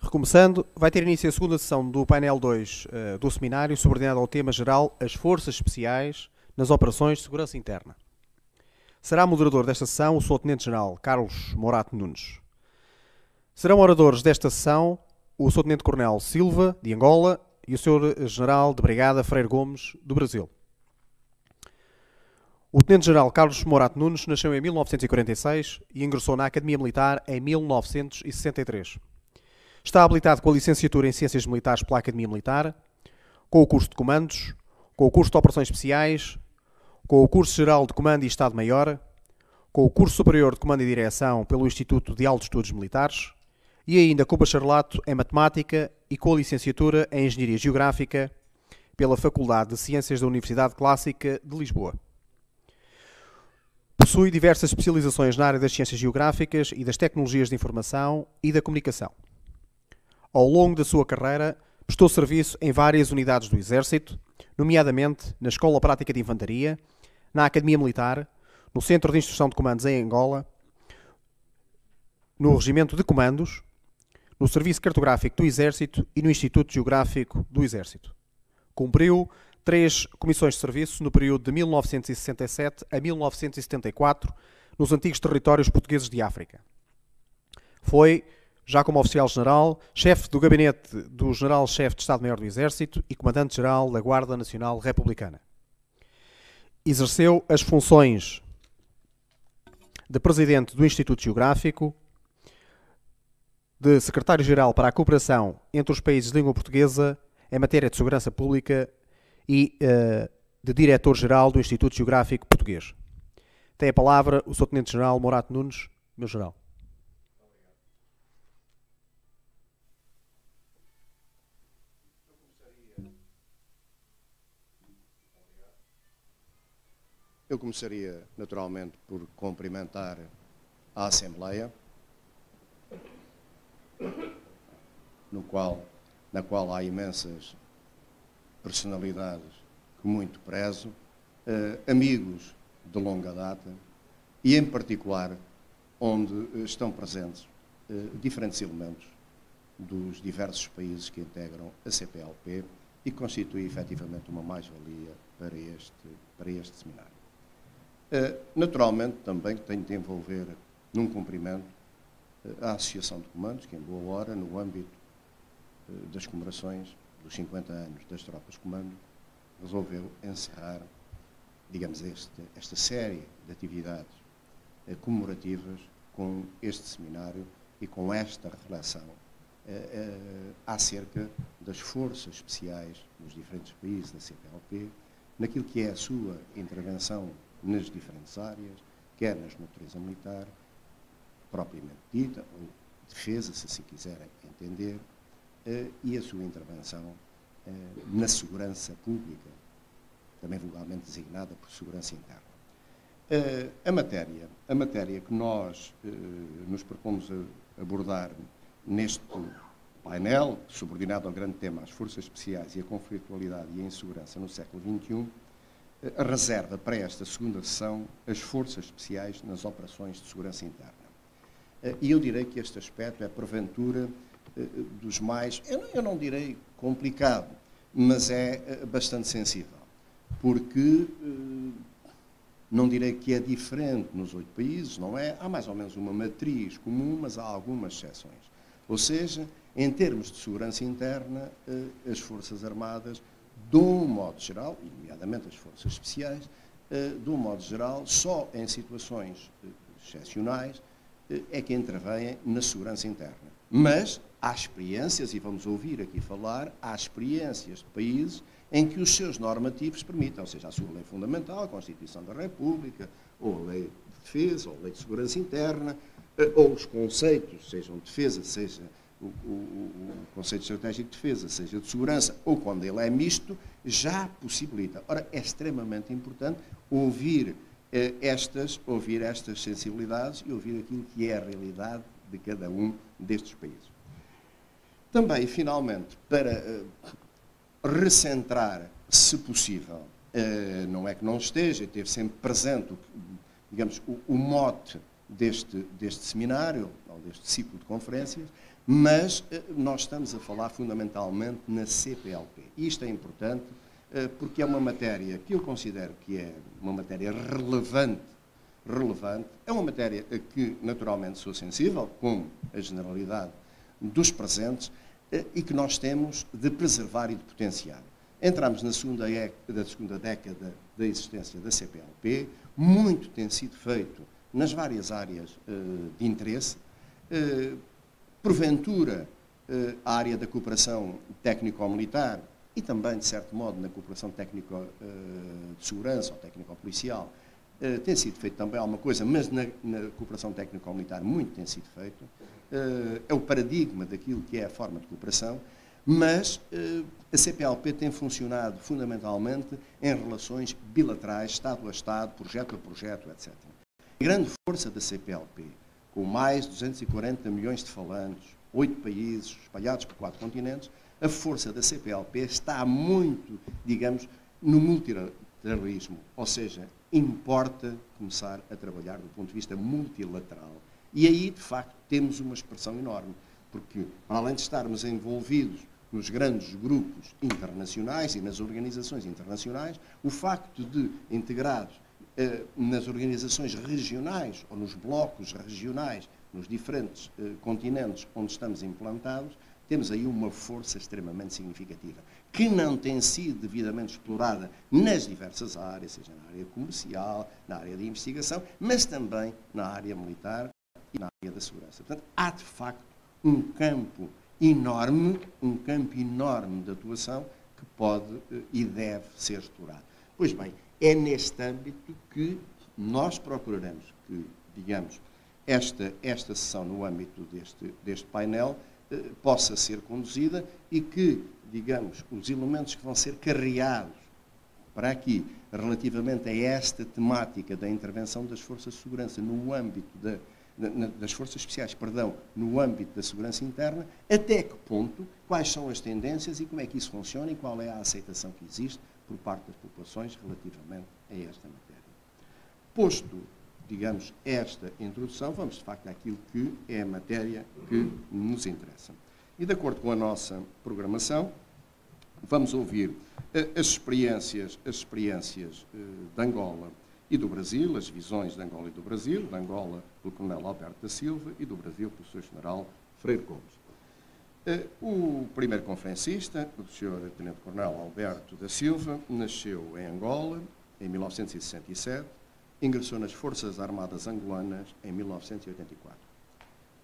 Recomeçando, vai ter início a segunda sessão do painel 2 do seminário, subordinado ao tema geral As Forças Especiais nas Operações de Segurança Interna. Será moderador desta sessão o Sr. Tenente-General Carlos Morato Nunes. Serão oradores desta sessão o Sr. Tenente-Coronel Silva, de Angola, e o Sr. General de Brigada Freire Gomes, do Brasil. O Tenente-General Carlos Morato Nunes nasceu em 1946 e ingressou na Academia Militar em 1963. Está habilitado com a licenciatura em Ciências Militares pela Academia Militar, com o curso de Comandos, com o curso de Operações Especiais, com o curso Geral de Comando e Estado-Maior, com o curso Superior de Comando e Direção pelo Instituto de Altos Estudos Militares e ainda com o bacharelato em Matemática e com a licenciatura em Engenharia Geográfica pela Faculdade de Ciências da Universidade Clássica de Lisboa. Possui diversas especializações na área das Ciências Geográficas e das Tecnologias de Informação e da Comunicação. Ao longo da sua carreira, prestou serviço em várias unidades do Exército, nomeadamente na Escola Prática de Infantaria, na Academia Militar, no Centro de Instrução de Comandos em Angola, no Regimento de Comandos, no Serviço Cartográfico do Exército e no Instituto Geográfico do Exército. Cumpriu 3 comissões de serviço no período de 1967 a 1974 nos antigos territórios portugueses de África. Foi, já como oficial-general, chefe do gabinete do General-Chefe de Estado-Maior do Exército e comandante-geral da Guarda Nacional Republicana. Exerceu as funções de presidente do Instituto Geográfico, de secretário-geral para a cooperação entre os países de língua portuguesa em matéria de segurança pública e de diretor-geral do Instituto Geográfico Português. Tem a palavra o Sr. Tenente-General Morato Nunes, meu geral. Eu começaria, naturalmente, por cumprimentar a Assembleia, na qual há imensas personalidades que muito prezo, amigos de longa data e, em particular, onde estão presentes diferentes elementos dos diversos países que integram a CPLP e constitui, efetivamente, uma mais-valia para este seminário. Naturalmente, também tenho de envolver num cumprimento a Associação de Comandos, que em boa hora, no âmbito das comemorações dos 50 anos das tropas de comando, resolveu encerrar, digamos, esta série de atividades comemorativas com este seminário e com esta reflexão acerca das forças especiais dos diferentes países da CPLP, naquilo que é a sua intervenção nas diferentes áreas, quer nas natureza militar, propriamente dita, ou defesa, se assim quiserem entender, e a sua intervenção na segurança pública, também vulgarmente designada por segurança interna. A matéria que nós nos propomos abordar neste painel, subordinado ao grande tema as forças especiais e a conflitualidade e a insegurança no século XXI, reserva para esta segunda sessão as forças especiais nas operações de segurança interna. E eu direi que este aspecto é, porventura, dos mais, eu não direi complicado, mas é bastante sensível, porque não direi que é diferente nos 8 países, não é? Há mais ou menos uma matriz comum, mas há algumas exceções. Ou seja, em termos de segurança interna, as Forças Armadas, de um modo geral, e nomeadamente as Forças Especiais, de um modo geral, só em situações excepcionais é que intervêm na segurança interna. Mas há experiências, e vamos ouvir aqui falar, há experiências de países em que os seus normativos permitem, ou seja, a sua lei fundamental, a Constituição da República, ou a lei de defesa, ou a lei de segurança interna, ou os conceitos, sejam de defesa, seja o conceito estratégico de defesa, seja de segurança, ou quando ele é misto, já possibilita. Ora, é extremamente importante ouvir estas sensibilidades e ouvir aquilo que é a realidade de cada um destes países. Também, finalmente, para recentrar, se possível, não é que não esteja, ter sempre presente, digamos, o mote deste seminário, ou deste ciclo de conferências, Mas nós estamos a falar fundamentalmente na CPLP. E isto é importante porque é uma matéria que eu considero que é uma matéria relevante. É uma matéria a que naturalmente sou sensível, como a generalidade dos presentes, e que nós temos de preservar e de potenciar. Entramos na segunda década da existência da CPLP, muito tem sido feito nas várias áreas de interesse. Porventura, a área da cooperação técnico-militar e também, de certo modo, na cooperação técnico de segurança ou técnico-policial, tem sido feito também alguma coisa, mas na cooperação técnico-militar muito tem sido feito. É o paradigma daquilo que é a forma de cooperação, mas a CPLP tem funcionado fundamentalmente em relações bilaterais, Estado a Estado, projeto a projeto, etc. A grande força da CPLP, com mais de 240 milhões de falantes, 8 países espalhados por 4 continentes, a força da CPLP está muito, digamos, no multilateralismo, ou seja, importa começar a trabalhar do ponto de vista multilateral. E aí, de facto, temos uma expressão enorme, porque, para além de estarmos envolvidos nos grandes grupos internacionais e nas organizações internacionais, o facto de integrados nas organizações regionais ou nos blocos regionais, nos diferentes continentes onde estamos implantados, temos aí uma força extremamente significativa, que não tem sido devidamente explorada nas diversas áreas, seja na área comercial, na área de investigação, mas também na área militar e na área da segurança. Portanto, há de facto um campo enorme de atuação que pode e deve ser explorado. Pois bem, é neste âmbito que nós procuraremos que, digamos, esta sessão no âmbito deste painel possa ser conduzida e que, digamos, os elementos que vão ser carreados para aqui, relativamente a esta temática da intervenção das forças de segurança no âmbito das forças especiais, no âmbito da segurança interna, até que ponto, quais são as tendências e como é que isso funciona e qual é a aceitação que existe por parte das populações relativamente a esta matéria. Posto, digamos, esta introdução, vamos de facto àquilo que é a matéria que nos interessa. E de acordo com a nossa programação, vamos ouvir as experiências de Angola e do Brasil, as visões de Angola e do Brasil, de Angola pelo Coronel Alberto da Silva e do Brasil pelo Sr. General Freire Gomes. O primeiro conferencista, o Sr. Tenente-Coronel Alberto da Silva, nasceu em Angola em 1967, ingressou nas Forças Armadas Angolanas em 1984.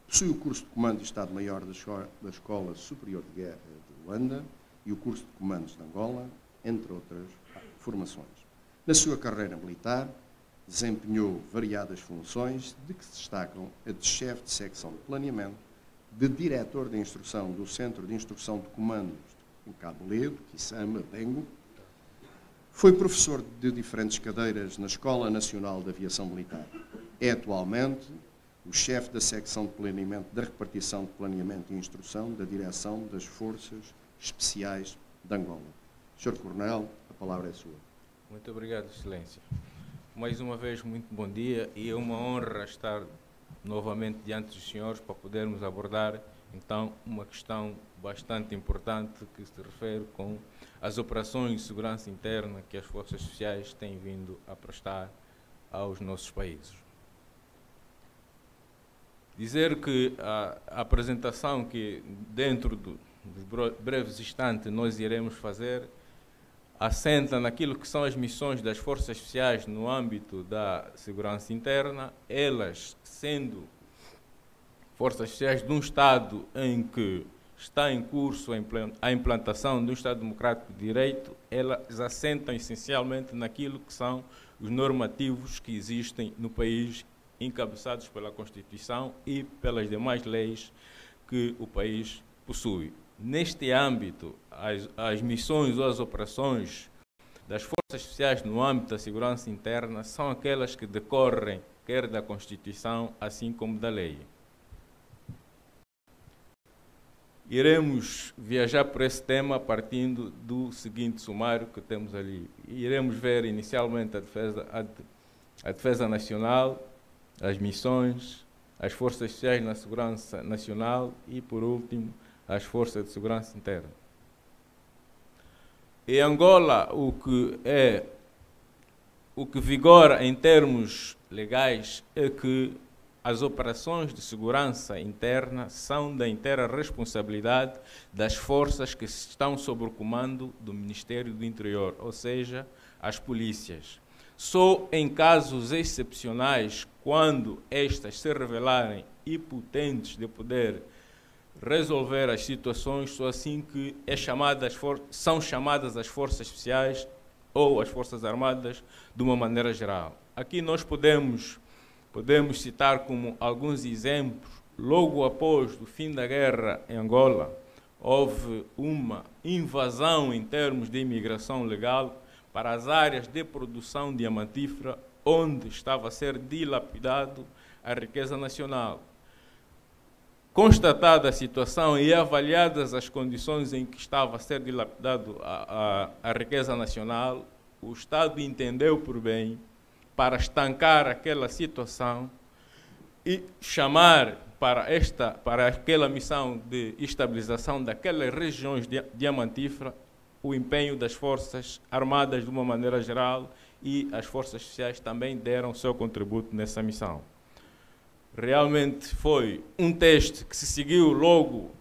Possui o curso de Comando de Estado-Maior da Escola Superior de Guerra de Luanda e o curso de Comandos de Angola, entre outras formações. Na sua carreira militar, desempenhou variadas funções, de que se destacam a de chefe de secção de planeamento, de diretor de instrução do Centro de Instrução de Comandos em Cabo Ledo, Quissama, Bengo. Foi professor de diferentes cadeiras na Escola Nacional de Aviação Militar. É atualmente o chefe da secção de planeamento da repartição de planeamento e instrução da Direção das Forças Especiais de Angola. Sr. Coronel, a palavra é sua. Muito obrigado, Excelência. Mais uma vez, muito bom dia e é uma honra estar novamente diante dos senhores para podermos abordar, então, uma questão bastante importante que se refere com as operações de segurança interna que as Forças Especiais têm vindo a prestar aos nossos países. Dizer que a apresentação que, dentro dos breves instantes, nós iremos fazer, assenta naquilo que são as missões das Forças Especiais no âmbito da segurança interna, elas sendo Forças Especiais de um Estado em que está em curso a implantação de um Estado Democrático de Direito, elas assentam essencialmente naquilo que são os normativos que existem no país, encabeçados pela Constituição e pelas demais leis que o país possui. Neste âmbito, as missões ou as operações das Forças Especiais no âmbito da segurança interna são aquelas que decorrem quer da Constituição, assim como da lei. Iremos viajar por esse tema partindo do seguinte sumário que temos ali. Iremos ver inicialmente a defesa nacional, as missões, as Forças Sociais na Segurança Nacional e, por último, as Forças de Segurança Interna. Em Angola, o que vigora em termos legais é que as operações de segurança interna são da inteira responsabilidade das forças que estão sob o comando do Ministério do Interior, ou seja, as polícias. Só em casos excepcionais, quando estas se revelarem impotentes de poder resolver as situações, só assim que são chamadas as forças especiais ou as forças armadas de uma maneira geral. Aqui nós podemos citar como alguns exemplos. Logo após o fim da guerra em Angola, houve uma invasão em termos de imigração legal para as áreas de produção diamantífera, onde estava a ser dilapidado a riqueza nacional. Constatada a situação e avaliadas as condições em que estava a ser dilapidado a riqueza nacional, o Estado entendeu por bem, para estancar aquela situação e chamar para aquela missão de estabilização daquelas regiões diamantíferas o empenho das Forças Armadas de uma maneira geral, e as Forças Sociais também deram o seu contributo nessa missão. Realmente foi um teste que se seguiu logo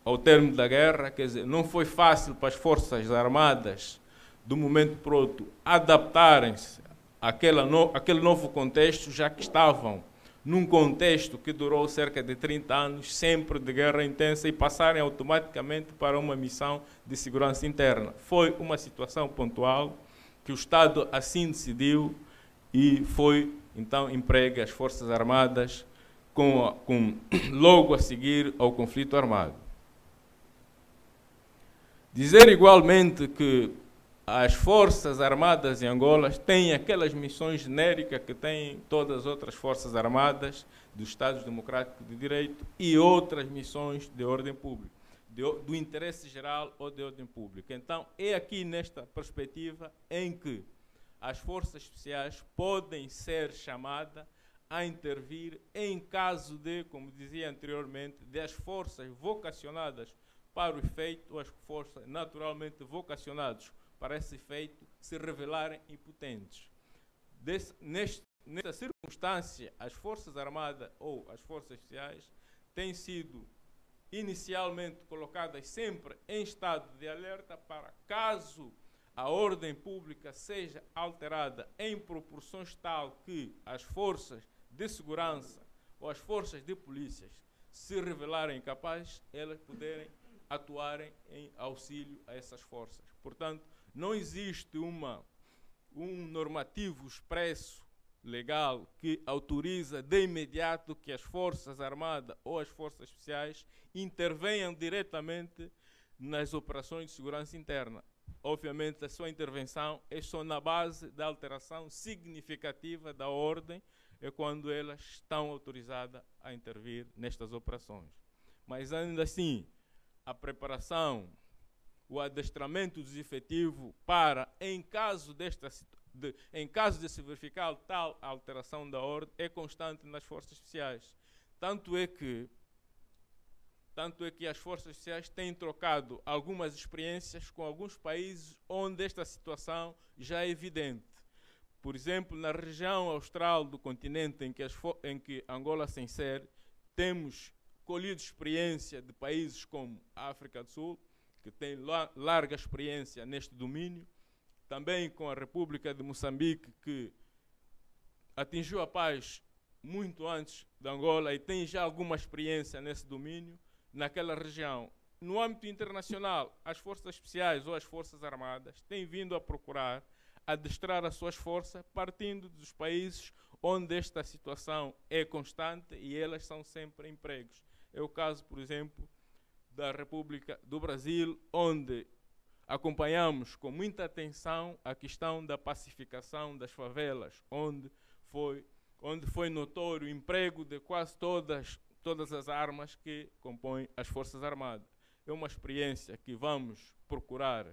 ao término da guerra, quer dizer, não foi fácil para as Forças Armadas, do momento para o outro, adaptarem-se àquele novo contexto, já que estavam num contexto que durou cerca de 30 anos, sempre de guerra intensa, e passarem automaticamente para uma missão de segurança interna. Foi uma situação pontual que o Estado assim decidiu e foi, então, empregue as Forças Armadas logo a seguir ao conflito armado. Dizer igualmente que as Forças Armadas em Angola têm aquelas missões genéricas que têm todas as outras Forças Armadas dos Estados Democráticos de Direito e outras missões de ordem pública, do interesse geral ou de ordem pública. Então, é aqui nesta perspectiva em que as Forças Especiais podem ser chamadas a intervir em caso de, como dizia anteriormente, das forças vocacionadas para o efeito, ou as forças naturalmente vocacionadas para esse efeito, se revelarem impotentes. Nesta circunstância, as Forças Armadas ou as Forças Especiais têm sido inicialmente colocadas sempre em estado de alerta para, caso a ordem pública seja alterada em proporções tal que as forças de segurança ou as forças de polícias se revelarem incapazes, elas poderem atuarem em auxílio a essas forças. Portanto, não existe um normativo expresso legal que autoriza de imediato que as Forças Armadas ou as Forças Especiais intervenham diretamente nas operações de segurança interna. Obviamente, a sua intervenção é só na base da alteração significativa da ordem, é quando elas estão autorizadas a intervir nestas operações. Mas, ainda assim, a preparação, o adestramento dos efetivos para, em caso de se verificar tal alteração da ordem, é constante nas Forças Especiais. Tanto é que as Forças Especiais têm trocado algumas experiências com alguns países onde esta situação já é evidente. Por exemplo, na região austral do continente em que Angola se insere, temos colhido experiência de países como a África do Sul, que tem larga experiência neste domínio, também com a República de Moçambique, que atingiu a paz muito antes de Angola e tem já alguma experiência nesse domínio, naquela região. No âmbito internacional, as Forças Especiais ou as Forças Armadas têm vindo a procurar adestrar as suas forças partindo dos países onde esta situação é constante e elas são sempre empregos. É o caso, por exemplo, da República do Brasil, onde acompanhamos com muita atenção a questão da pacificação das favelas, onde foi notório o emprego de quase todas as armas que compõem as Forças Armadas. É uma experiência que vamos procurar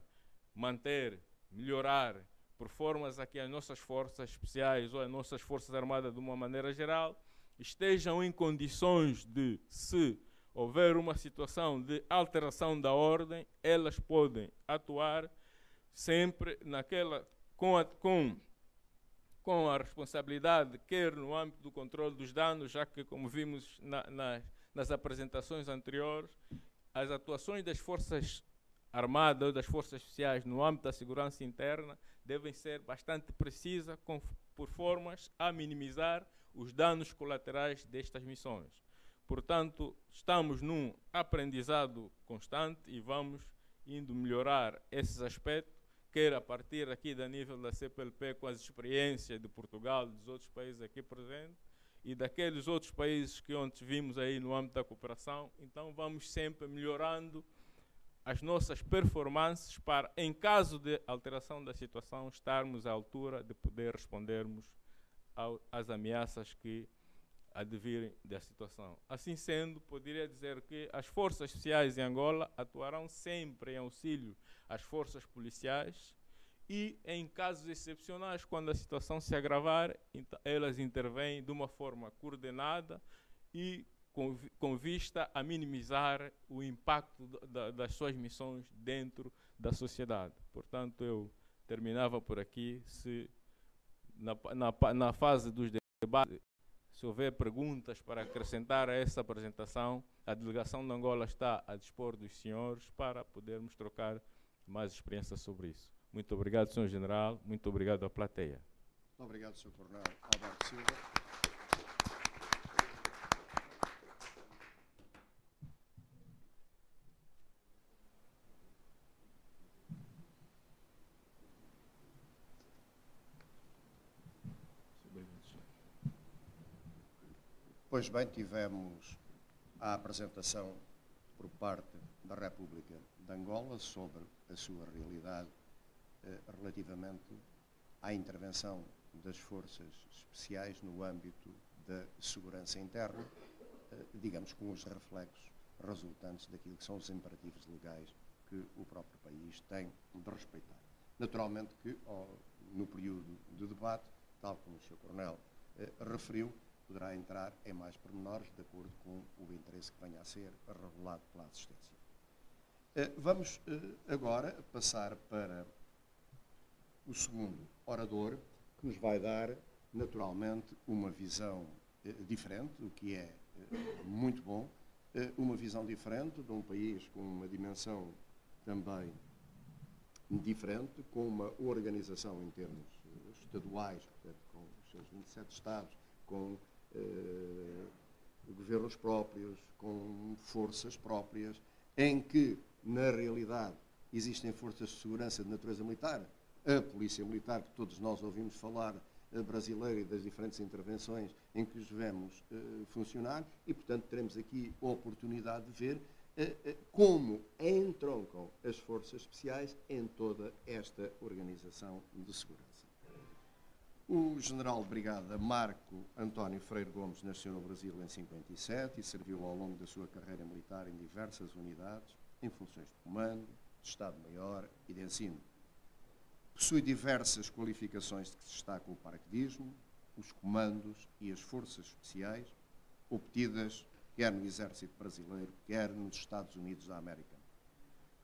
manter, melhorar, por formas a que as nossas Forças Especiais ou as nossas Forças Armadas, de uma maneira geral, estejam em condições de, se houver uma situação de alteração da ordem, elas podem atuar sempre com a responsabilidade, quer no âmbito do controle dos danos, já que, como vimos nas apresentações anteriores, as atuações das Forças Armadas ou das Forças Especiais no âmbito da segurança interna devem ser bastante precisas, por formas a minimizar os danos colaterais destas missões. Portanto, estamos num aprendizado constante e vamos indo melhorar esses aspectos, quer a partir aqui da nível da CPLP, com as experiências de Portugal e dos outros países aqui presentes, e daqueles outros países que ontem vimos aí no âmbito da cooperação. Então vamos sempre melhorando as nossas performances para, em caso de alteração da situação, estarmos à altura de poder respondermos às ameaças que advirem da situação. Assim sendo, poderia dizer que as forças especiais em Angola atuarão sempre em auxílio às forças policiais e, em casos excepcionais, quando a situação se agravar, elas intervêm de uma forma coordenada e com vista a minimizar o impacto das suas missões dentro da sociedade. Portanto, eu terminava por aqui. Se na fase dos debates, se houver perguntas para acrescentar a essa apresentação, a delegação de Angola está a dispor dos senhores para podermos trocar mais experiências sobre isso. Muito obrigado, Sr. General. Muito obrigado à plateia. Muito obrigado, Sr. Coronel Alberto Silva. Pois bem, tivemos a apresentação por parte da República de Angola sobre a sua realidade relativamente à intervenção das forças especiais no âmbito da segurança interna, digamos com os reflexos resultantes daquilo que são os imperativos legais que o próprio país tem de respeitar. Naturalmente que no período de debate, tal como o Sr. Coronel referiu, poderá entrar em mais pormenores de acordo com o interesse que venha a ser revelado pela assistência. Vamos agora passar para o segundo orador, que nos vai dar, naturalmente, uma visão diferente, o que é muito bom, uma visão diferente de um país com uma dimensão também diferente, com uma organização em termos estaduais, portanto, com os seus 27 estados, com governos próprios, com forças próprias, em que, na realidade, existem forças de segurança de natureza militar, a Polícia Militar, que todos nós ouvimos falar, brasileira, e das diferentes intervenções em que os vemos funcionar, e, portanto, teremos aqui a oportunidade de ver como entroncam as forças especiais em toda esta organização de segurança. O general de brigada Marco António Freire Gomes nasceu no Brasil em 57 e serviu ao longo da sua carreira militar em diversas unidades, em funções de comando, de Estado-Maior e de ensino. Possui diversas qualificações de que se destaca o paraquedismo, os comandos e as forças especiais, obtidas quer no Exército Brasileiro, quer nos Estados Unidos da América.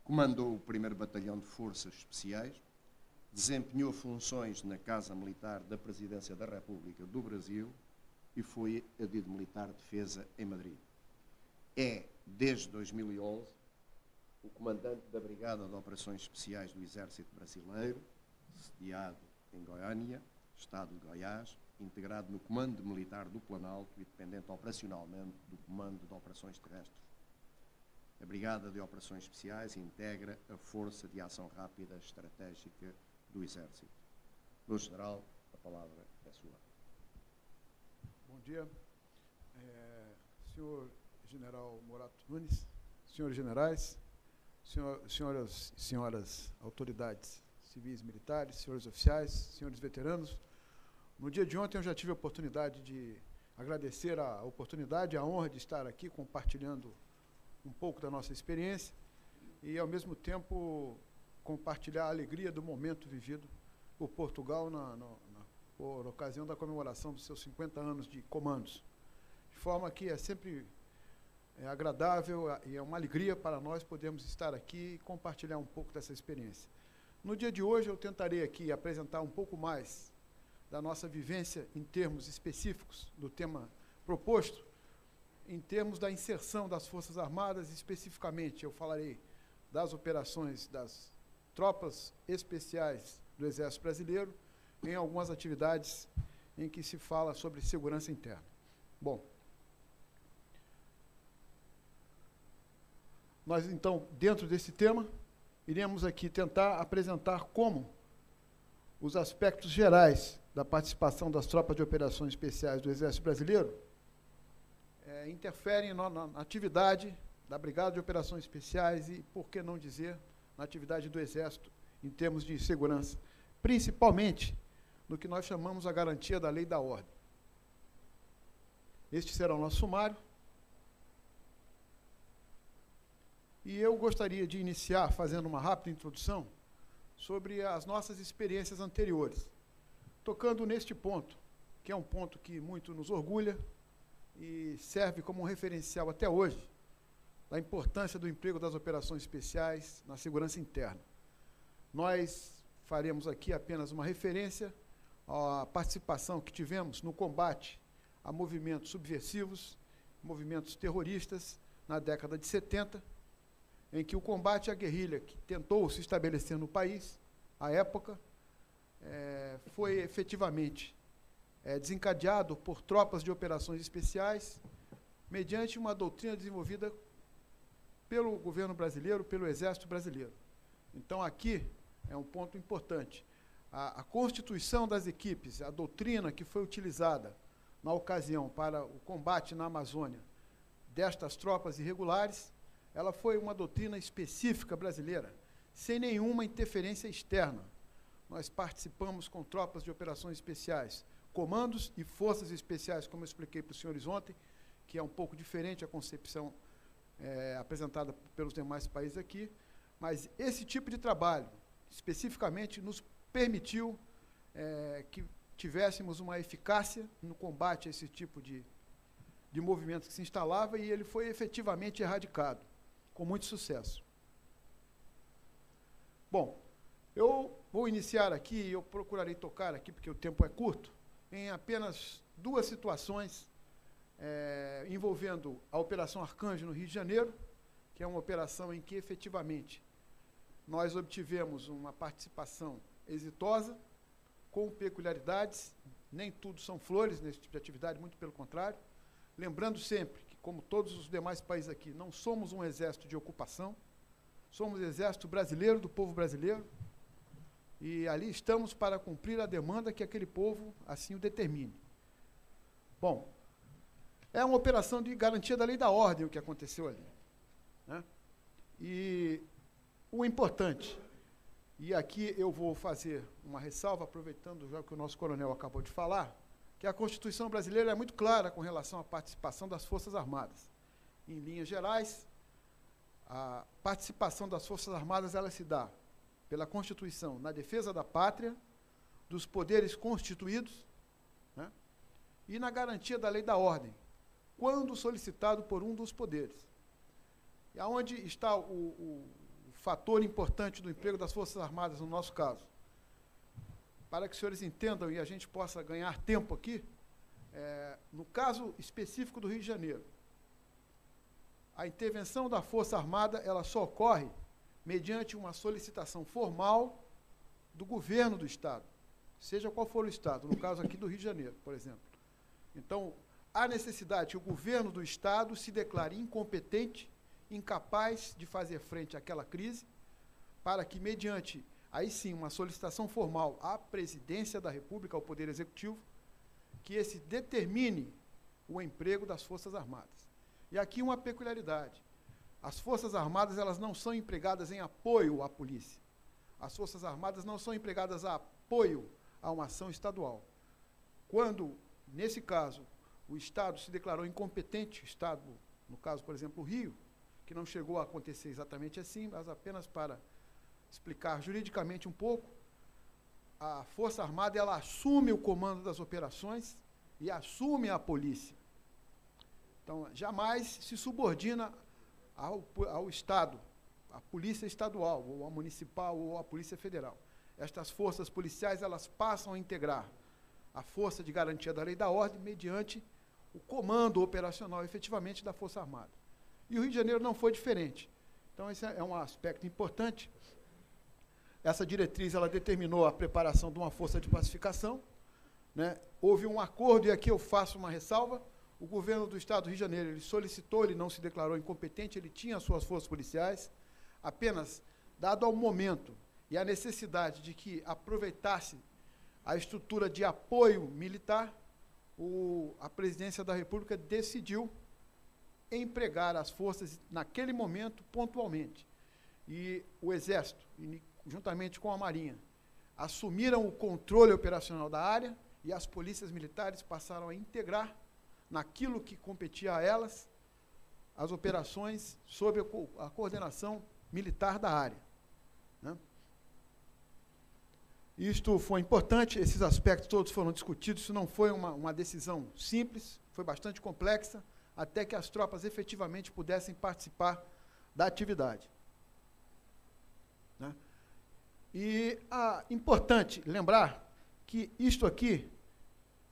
Comandou o 1º Batalhão de Forças Especiais, desempenhou funções na Casa Militar da Presidência da República do Brasil e foi adido militar de defesa em Madrid. É, desde 2011, o comandante da Brigada de Operações Especiais do Exército Brasileiro, sediado em Goiânia, Estado de Goiás, integrado no Comando Militar do Planalto e dependente operacionalmente do Comando de Operações Terrestres. A Brigada de Operações Especiais integra a Força de Ação Rápida Estratégica do Exército. Meu general, a palavra é sua. Bom dia. Senhor General Morato Nunes, senhores generais, senhoras autoridades civis e militares, senhores oficiais, senhores veteranos. No dia de ontem eu já tive a oportunidade de agradecer a oportunidade, a honra de estar aqui compartilhando um pouco da nossa experiência e, ao mesmo tempo, compartilhar a alegria do momento vivido por Portugal por ocasião da comemoração dos seus 50 anos de comandos. forma que é sempre agradável e é uma alegria para nós podermos estar aqui e compartilhar um pouco dessa experiência. No dia de hoje, eu tentarei aqui apresentar um pouco mais da nossa vivência em termos específicos do tema proposto, em termos da inserção das Forças Armadas, especificamente eu falarei das operações das tropas especiais do Exército Brasileiro, em algumas atividades em que se fala sobre segurança interna. Bom, nós, então, dentro desse tema, iremos aqui tentar apresentar como os aspectos gerais da participação das tropas de operações especiais do Exército Brasileiro interferem na atividade da Brigada de Operações Especiais e, por que não dizer, na atividade do Exército em termos de segurança, principalmente no que nós chamamos a garantia da lei e da ordem. Este será o nosso sumário. E eu gostaria de iniciar fazendo uma rápida introdução sobre as nossas experiências anteriores, tocando neste ponto, que é um ponto que muito nos orgulha e serve como um referencial até hoje da importância do emprego das operações especiais na segurança interna. Nós faremos aqui apenas uma referência à participação que tivemos no combate a movimentos subversivos, movimentos terroristas, na década de 70, em que o combate à guerrilha que tentou se estabelecer no país, à época, foi efetivamente desencadeado por tropas de operações especiais, mediante uma doutrina desenvolvida pelo governo brasileiro, pelo Exército Brasileiro. Então, aqui é um ponto importante. A constituição das equipes, a doutrina que foi utilizada na ocasião para o combate na Amazônia destas tropas irregulares, ela foi uma doutrina específica brasileira, sem nenhuma interferência externa. Nós participamos com tropas de operações especiais, comandos e forças especiais, como eu expliquei para os senhores ontem, que é um pouco diferente a concepção apresentada pelos demais países aqui, mas esse tipo de trabalho, especificamente, nos permitiu que tivéssemos uma eficácia no combate a esse tipo de movimento que se instalava, e ele foi efetivamente erradicado, com muito sucesso. Bom, eu vou iniciar aqui, e eu procurarei tocar aqui, porque o tempo é curto, em apenas duas situações envolvendo a Operação Arcanjo no Rio de Janeiro, que é uma operação em que, efetivamente, nós obtivemos uma participação exitosa, com peculiaridades, nem tudo são flores nesse tipo de atividade, muito pelo contrário, lembrando sempre que, como todos os demais países aqui, não somos um exército de ocupação, somos exército brasileiro, do povo brasileiro, e ali estamos para cumprir a demanda que aquele povo assim o determine. Bom, é uma operação de garantia da lei e da ordem o que aconteceu ali, né? E o importante, e aqui eu vou fazer uma ressalva, aproveitando já que o nosso coronel acabou de falar, que a Constituição brasileira é muito clara com relação à participação das Forças Armadas. Em linhas gerais, a participação das Forças Armadas ela se dá pela Constituição na defesa da pátria, dos poderes constituídos, né, e na garantia da lei e da ordem, quando solicitado por um dos poderes. E aonde está o fator importante do emprego das Forças Armadas, no nosso caso? Para que os senhores entendam e a gente possa ganhar tempo aqui, no caso específico do Rio de Janeiro, a intervenção da Força Armada ela só ocorre mediante uma solicitação formal do governo do Estado, seja qual for o Estado, no caso aqui do Rio de Janeiro, por exemplo. Então, há necessidade que o governo do Estado se declare incompetente, incapaz de fazer frente àquela crise, para que, mediante, aí sim, uma solicitação formal à Presidência da República, ao Poder Executivo, que esse determine o emprego das Forças Armadas. E aqui uma peculiaridade. As Forças Armadas elas não são empregadas em apoio à polícia. As Forças Armadas não são empregadas a apoio a uma ação estadual. Quando, nesse caso, o Estado se declarou incompetente, o Estado, no caso, por exemplo, o Rio, que não chegou a acontecer exatamente assim, mas apenas para explicar juridicamente um pouco, a Força Armada ela assume o comando das operações e assume a polícia. Então, jamais se subordina ao Estado, à polícia estadual, ou à municipal, ou à polícia federal. Estas forças policiais, elas passam a integrar a força de garantia da lei e da ordem mediante o comando operacional, efetivamente, da Força Armada. E o Rio de Janeiro não foi diferente. Então, esse é um aspecto importante. Essa diretriz, ela determinou a preparação de uma força de pacificação, né? Houve um acordo, e aqui eu faço uma ressalva. O governo do Estado do Rio de Janeiro, ele solicitou, ele não se declarou incompetente, ele tinha as suas forças policiais, apenas, dado ao momento e a necessidade de que aproveitasse a estrutura de apoio militar, a Presidência da República decidiu empregar as forças, naquele momento, pontualmente. E o Exército, juntamente com a Marinha, assumiram o controle operacional da área e as polícias militares passaram a integrar, naquilo que competia a elas, as operações sob a coordenação militar da área, né? Isto foi importante, esses aspectos todos foram discutidos, isso não foi uma decisão simples, foi bastante complexa, até que as tropas efetivamente pudessem participar da atividade, né? E é importante lembrar que isto aqui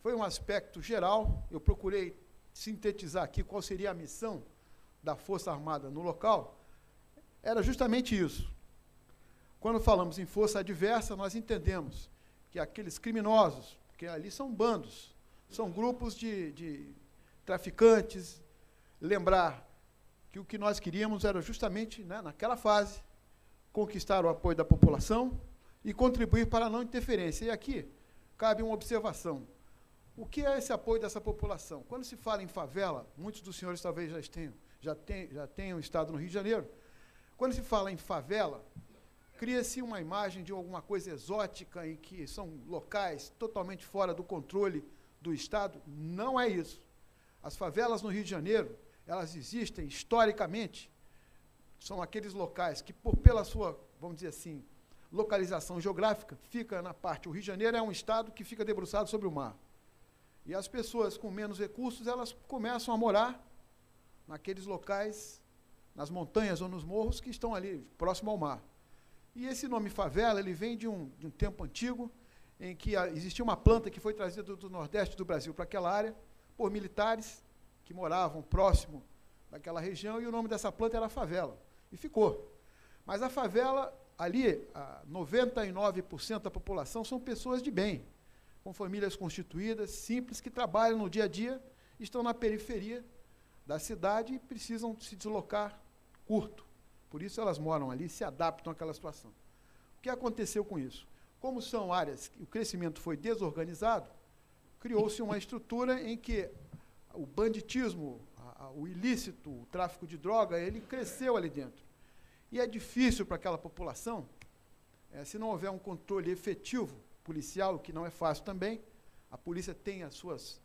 foi um aspecto geral, eu procurei sintetizar aqui qual seria a missão da Força Armada no local, era justamente isso. Quando falamos em força adversa, nós entendemos que aqueles criminosos, que ali são bandos, são grupos de traficantes, lembrar que o que nós queríamos era justamente, né, naquela fase, conquistar o apoio da população e contribuir para a não interferência. E aqui cabe uma observação. O que é esse apoio dessa população? Quando se fala em favela, muitos dos senhores talvez já tenham estado no Rio de Janeiro, quando se fala em favela, cria-se uma imagem de alguma coisa exótica em que são locais totalmente fora do controle do Estado. Não é isso. As favelas no Rio de Janeiro, elas existem historicamente, são aqueles locais que, pela sua, vamos dizer assim, localização geográfica, fica na parte, o Rio de Janeiro é um estado que fica debruçado sobre o mar. E as pessoas com menos recursos, elas começam a morar naqueles locais, nas montanhas ou nos morros que estão ali, próximo ao mar. E esse nome favela, ele vem de um tempo antigo, em que existia uma planta que foi trazida do Nordeste do Brasil para aquela área, por militares que moravam próximo daquela região, e o nome dessa planta era favela, e ficou. Mas a favela, ali, 99% da população são pessoas de bem, com famílias constituídas, simples, que trabalham no dia a dia, estão na periferia da cidade e precisam se deslocar curto. Por isso elas moram ali, se adaptam àquela situação. O que aconteceu com isso? Como são áreas que o crescimento foi desorganizado, criou-se uma estrutura em que o banditismo, o ilícito, o tráfico de droga, ele cresceu ali dentro. E é difícil para aquela população, se não houver um controle efetivo policial, que não é fácil também. A polícia tem as suas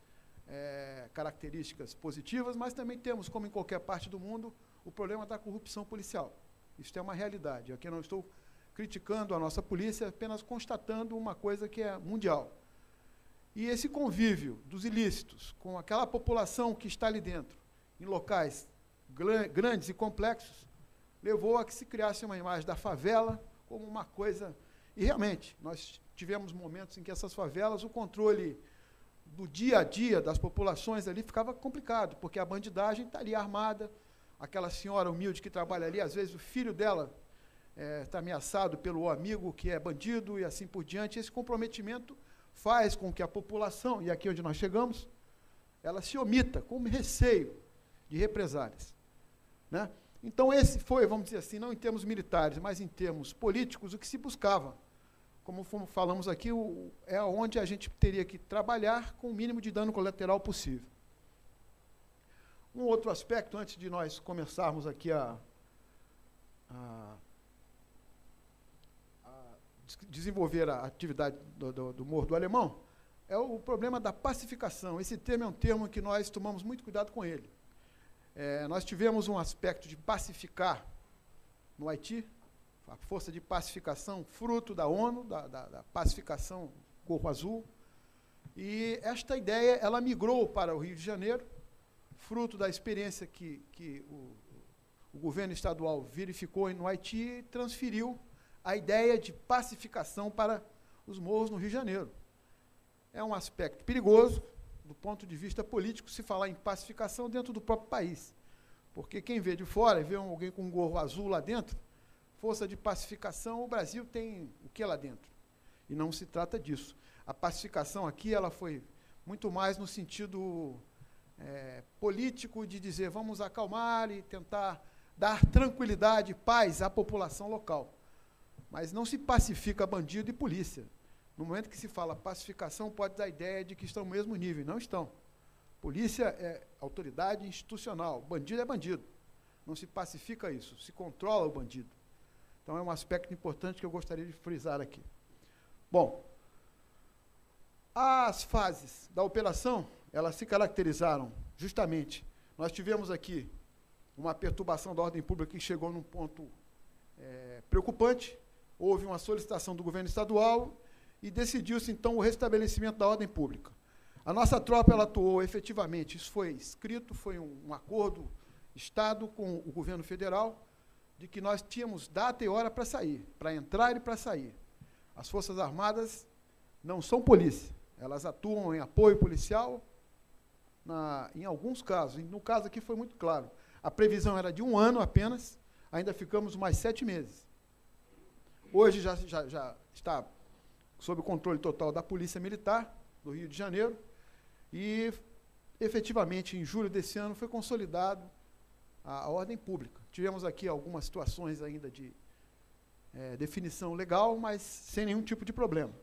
características positivas, mas também temos, como em qualquer parte do mundo, o problema da corrupção policial. Isso é uma realidade. Aqui eu não estou criticando a nossa polícia, apenas constatando uma coisa que é mundial. E esse convívio dos ilícitos com aquela população que está ali dentro, em locais grandes e complexos, levou a que se criasse uma imagem da favela como uma coisa... E, realmente, nós tivemos momentos em que essas favelas, o controle do dia a dia das populações ali ficava complicado, porque a bandidagem está ali armada, aquela senhora humilde que trabalha ali, às vezes o filho dela está ameaçado pelo amigo que é bandido e assim por diante. Esse comprometimento faz com que a população, e aqui onde nós chegamos, ela se omita com receio de represálias, né? Então, esse foi, vamos dizer assim, não em termos militares, mas em termos políticos, o que se buscava. Como falamos aqui, é onde a gente teria que trabalhar com o mínimo de dano colateral possível. Um outro aspecto, antes de nós começarmos aqui a desenvolver a atividade do Morro do Alemão, é o problema da pacificação. Esse termo é um termo que nós tomamos muito cuidado com ele. Nós tivemos um aspecto de pacificar no Haiti, a força de pacificação, fruto da ONU, da pacificação Gorro Azul, e esta ideia, ela migrou para o Rio de Janeiro, fruto da experiência que o governo estadual verificou no Haiti, transferiu a ideia de pacificação para os morros no Rio de Janeiro. É um aspecto perigoso, do ponto de vista político, se falar em pacificação dentro do próprio país. Porque quem vê de fora e vê alguém com um gorro azul lá dentro, força de pacificação, o Brasil tem o que lá dentro? E não se trata disso. A pacificação aqui ela foi muito mais no sentido político de dizer vamos acalmar e tentar dar tranquilidade e paz à população local. Mas não se pacifica bandido e polícia. No momento que se fala pacificação, pode dar a ideia de que estão no mesmo nível. Não estão. Polícia é autoridade institucional. Bandido é bandido. Não se pacifica isso, se controla o bandido. Então, é um aspecto importante que eu gostaria de frisar aqui. Bom, as fases da operação, elas se caracterizaram justamente. Nós tivemos aqui uma perturbação da ordem pública que chegou num ponto preocupante. Houve uma solicitação do governo estadual e decidiu-se, então, o restabelecimento da ordem pública. A nossa tropa ela atuou efetivamente, isso foi escrito, foi um acordo Estado com o governo federal, de que nós tínhamos data e hora para sair, para entrar e para sair. As Forças Armadas não são polícia, elas atuam em apoio policial, em alguns casos, no caso aqui foi muito claro, a previsão era de 1 ano apenas, ainda ficamos mais 7 meses. Hoje já está sob o controle total da Polícia Militar do Rio de Janeiro e, efetivamente, em julho desse ano, foi consolidado a ordem pública. Tivemos aqui algumas situações ainda de definição legal, mas sem nenhum tipo de problema.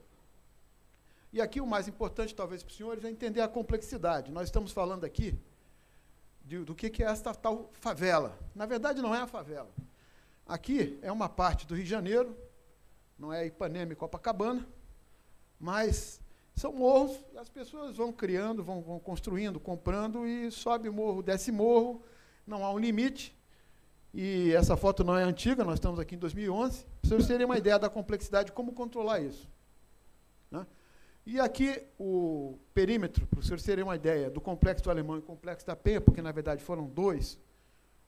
E aqui o mais importante, talvez, para os senhores, é entender a complexidade. Nós estamos falando aqui do que é esta tal favela. Na verdade, não é a favela. Aqui é uma parte do Rio de Janeiro, não é Ipanema e Copacabana, mas são morros, e as pessoas vão criando, vão construindo, comprando, e sobe morro, desce morro, não há um limite. E essa foto não é antiga, nós estamos aqui em 2011, para vocês terem uma ideia da complexidade de como controlar isso. Né? E aqui o perímetro, para vocês terem uma ideia, do Complexo do Alemão e Complexo da Penha, porque, na verdade, foram 2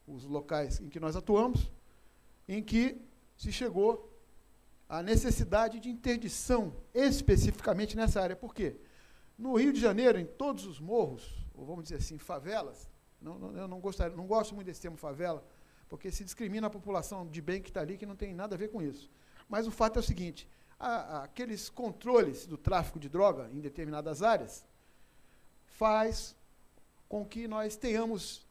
os locais em que nós atuamos, em que se chegou à necessidade de interdição, especificamente nessa área. Por quê? No Rio de Janeiro, em todos os morros, ou vamos dizer assim, favelas, eu não gosto muito desse termo favela, porque se discrimina a população de bem que está ali, que não tem nada a ver com isso. Mas o fato é o seguinte, aqueles controles do tráfico de droga em determinadas áreas faz com que nós tenhamos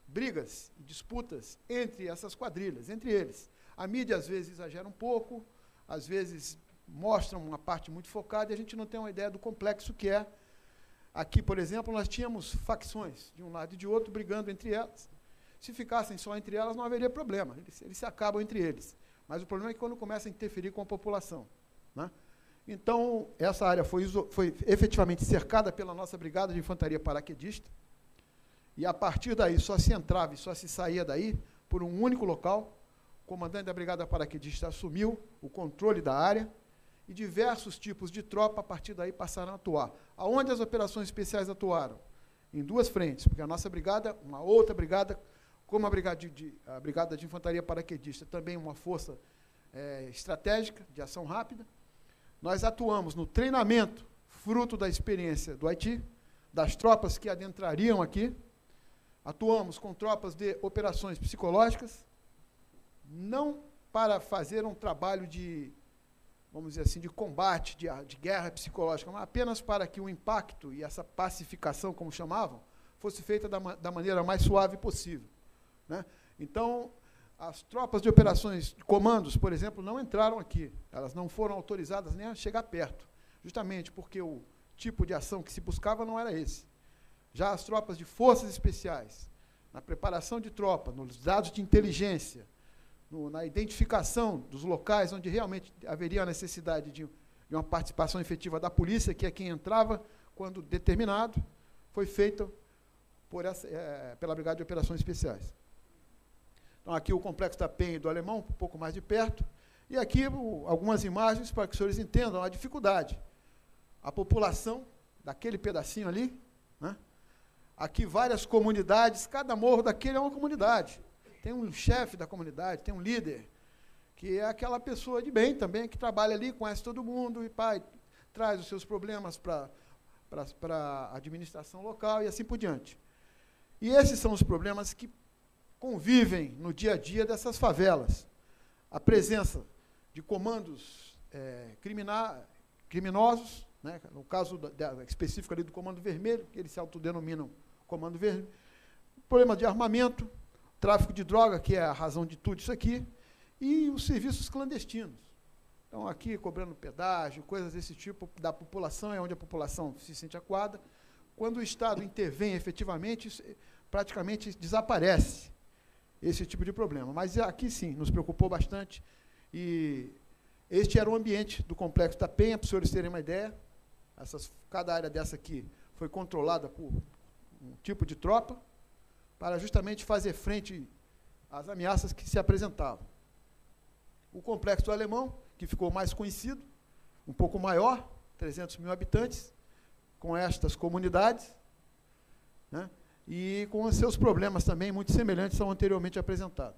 brigas, disputas entre essas quadrilhas, entre eles. A mídia, às vezes, exagera um pouco, às vezes mostra uma parte muito focada, e a gente não tem uma ideia do complexo que é. Aqui, por exemplo, nós tínhamos facções, de um lado e de outro, brigando entre elas. Se ficassem só entre elas, não haveria problema, eles se acabam entre eles. Mas o problema é que quando começa a interferir com a população. Né? Então, essa área foi efetivamente cercada pela nossa Brigada de Infantaria Paraquedista, e a partir daí só se entrava e só se saía daí por um único local. O comandante da Brigada Paraquedista assumiu o controle da área, e diversos tipos de tropa, a partir daí, passaram a atuar. Aonde as operações especiais atuaram? Em 2 frentes, porque a nossa brigada, uma outra brigada, como a Brigada de Infantaria Paraquedista, também uma força estratégica, de ação rápida. Nós atuamos no treinamento, fruto da experiência do Haiti, das tropas que adentrariam aqui. Atuamos com tropas de operações psicológicas, não para fazer um trabalho de, vamos dizer assim, de combate, de guerra psicológica, mas apenas para que o impacto e essa pacificação, como chamavam, fosse feita da maneira mais suave possível. Né? Então, as tropas de operações de comandos, por exemplo, não entraram aqui. Elas não foram autorizadas nem a chegar perto, justamente porque o tipo de ação que se buscava não era esse. Já as tropas de forças especiais, na preparação de tropa, nos dados de inteligência, na identificação dos locais onde realmente haveria a necessidade de uma participação efetiva da polícia, que é quem entrava quando determinado, foi feita pela Brigada de Operações Especiais. Então, aqui o Complexo da Penha e do Alemão, um pouco mais de perto, e aqui algumas imagens para que os senhores entendam a dificuldade. A população daquele pedacinho ali, né, aqui várias comunidades, cada morro daquele é uma comunidade. Tem um chefe da comunidade, tem um líder, que é aquela pessoa de bem também, que trabalha ali, conhece todo mundo, e traz os seus problemas para a administração local e assim por diante. E esses são os problemas que convivem no dia a dia dessas favelas. A presença de comandos criminosos, né, no caso específico ali do Comando Vermelho, que eles se autodenominam Comando Vermelho, problema de armamento, tráfico de droga, que é a razão de tudo isso aqui, e os serviços clandestinos. Então, aqui, cobrando pedágio, coisas desse tipo, da população, é onde a população se sente acuada. Quando o Estado intervém efetivamente, isso praticamente desaparece esse tipo de problema. Mas aqui, sim, nos preocupou bastante, e este era o ambiente do Complexo da Penha, para os senhores terem uma ideia. Cada área dessa aqui foi controlada por um tipo de tropa, para justamente fazer frente às ameaças que se apresentavam. O Complexo do Alemão, que ficou mais conhecido, um pouco maior, 300 mil habitantes, com estas comunidades, né, e com os seus problemas também muito semelhantes ao anteriormente apresentado.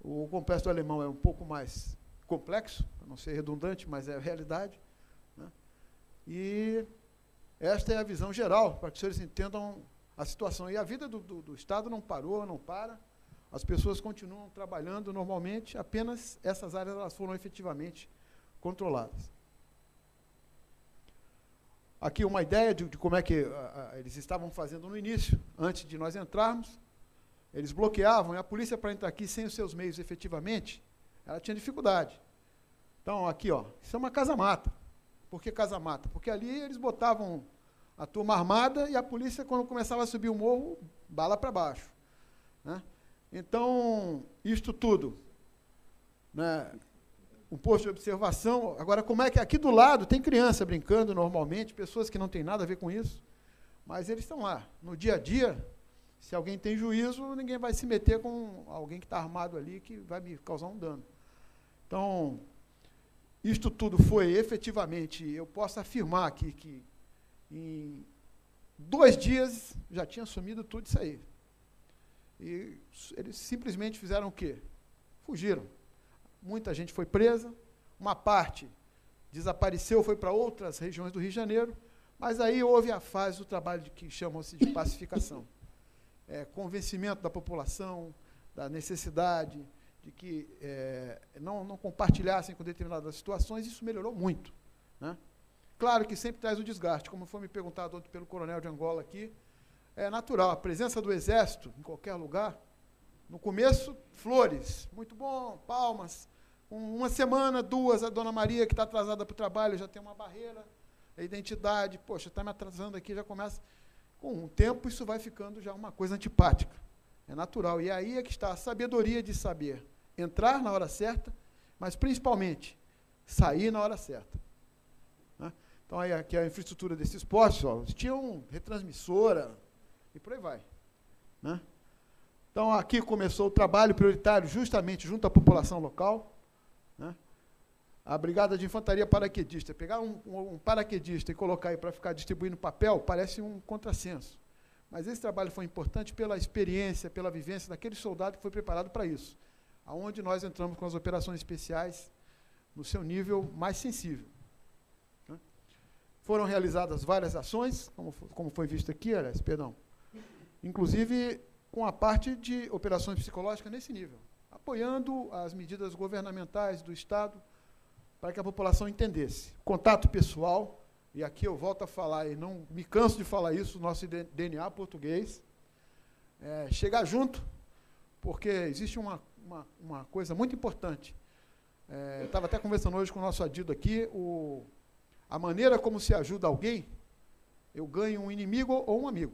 O Complexo do Alemão é um pouco mais complexo, para não ser redundante, mas é a realidade, né, e esta é a visão geral, para que os senhores entendam a situação. E a vida do Estado não parou, não para, as pessoas continuam trabalhando normalmente, apenas essas áreas elas foram efetivamente controladas. Aqui uma ideia de como é que eles estavam fazendo no início, antes de nós entrarmos. Eles bloqueavam, e a polícia, para entrar aqui sem os seus meios efetivamente, ela tinha dificuldade. Então, aqui, ó, isso é uma casa-mata. Por que casa-mata? Porque ali eles botavam a turma armada e a polícia, quando começava a subir o morro, bala para baixo, né? Então, isto tudo, né, um posto de observação. Agora, como é que aqui do lado tem criança brincando normalmente, pessoas que não têm nada a ver com isso, mas eles estão lá. No dia a dia, se alguém tem juízo, ninguém vai se meter com alguém que está armado ali, que vai me causar um dano. Então, isto tudo foi efetivamente, eu posso afirmar aqui que em 2 dias já tinha sumido tudo isso aí. E eles simplesmente fizeram o quê? Fugiram. Muita gente foi presa, uma parte desapareceu, foi para outras regiões do Rio de Janeiro, mas aí houve a fase do trabalho que chamam-se de pacificação. Convencimento da população, da necessidade de que não compartilhassem com determinadas situações, isso melhorou muito, né? Claro que sempre traz o desgaste, como foi me perguntado ontem pelo coronel de Angola aqui, é natural, a presença do Exército em qualquer lugar, no começo, flores, muito bom, palmas, uma semana, 2, a dona Maria, que está atrasada para o trabalho, já tem uma barreira, a identidade, poxa, está me atrasando aqui, já começa. Com o tempo, isso vai ficando já uma coisa antipática, é natural, e aí é que está a sabedoria de saber entrar na hora certa, mas principalmente sair na hora certa, né? Então, aí aqui a infraestrutura desses postos, ó, tinham retransmissora e por aí vai, né? Então, aqui começou o trabalho prioritário justamente junto à população local, né? A Brigada de Infantaria Paraquedista, pegar um paraquedista e colocar aí para ficar distribuindo papel, parece um contrassenso. Mas esse trabalho foi importante pela experiência, pela vivência daquele soldado que foi preparado para isso, aonde nós entramos com as operações especiais no seu nível mais sensível, né? Foram realizadas várias ações, como foi visto aqui, aliás, perdão, inclusive com a parte de operações psicológicas nesse nível, apoiando as medidas governamentais do Estado para que a população entendesse. Contato pessoal, e aqui eu volto a falar, e não me canso de falar isso, nosso DNA português, chegar junto, porque existe uma coisa muito importante. Estava até conversando hoje com o nosso adido aqui, a maneira como se ajuda alguém, eu ganho um inimigo ou um amigo.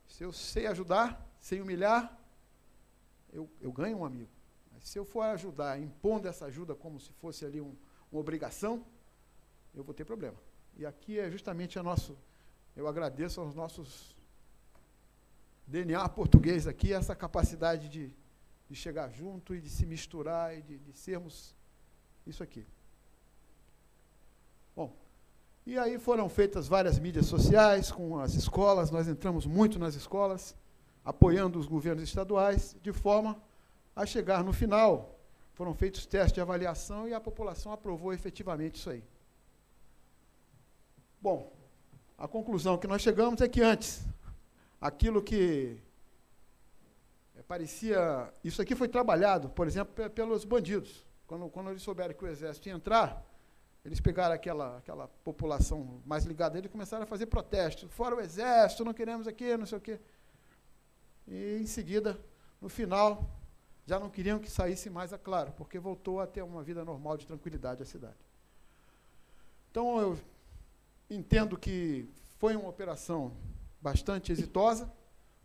Se eu sei ajudar, sem humilhar, eu ganho um amigo. Mas se eu for ajudar, impondo essa ajuda como se fosse ali uma obrigação, eu vou ter problema. E aqui é justamente eu agradeço aos nossos DNA português aqui, essa capacidade de chegar junto e de se misturar e de sermos isso aqui. Bom, E aí foram feitas várias mídias sociais com as escolas, nós entramos muito nas escolas, apoiando os governos estaduais, de forma a chegar no final. Foram feitos testes de avaliação e a população aprovou efetivamente isso aí. Bom, a conclusão que nós chegamos é que antes, aquilo que parecia... Isso aqui foi trabalhado, por exemplo, pelos bandidos. Quando eles souberam que o Exército ia entrar, eles pegaram aquela população mais ligada a ele e começaram a fazer protestos. Fora o Exército, não queremos aqui, não sei o quê. E, em seguida, no final, já não queriam que saísse mais a Claro, porque voltou a ter uma vida normal de tranquilidade a cidade. Então, eu entendo que foi uma operação bastante exitosa,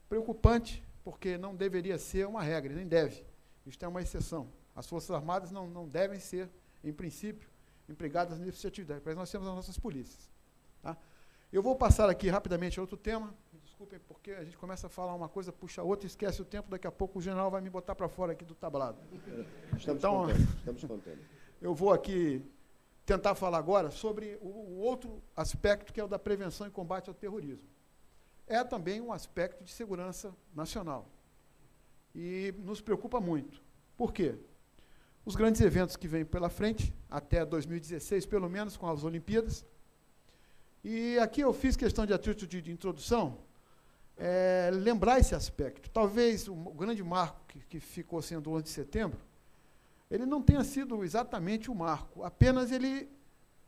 preocupante, porque não deveria ser uma regra, nem deve. Isto é uma exceção. As Forças Armadas não devem ser, em princípio, empregadas nessa atividade, mas nós temos as nossas polícias. Tá? Eu vou passar aqui rapidamente a outro tema, me desculpem, porque a gente começa a falar uma coisa, puxa outra, esquece o tempo, daqui a pouco o general vai me botar para fora aqui do tablado. Estamos contentes. Eu vou aqui tentar falar agora sobre o outro aspecto, que é o da prevenção e combate ao terrorismo. É também um aspecto de segurança nacional. E nos preocupa muito. Por quê? Os grandes eventos que vêm pela frente, até 2016, pelo menos, com as Olimpíadas. E aqui eu fiz questão de atitude de introdução, lembrar esse aspecto. Talvez o grande marco que ficou sendo o 11 de setembro, ele não tenha sido exatamente o marco, apenas ele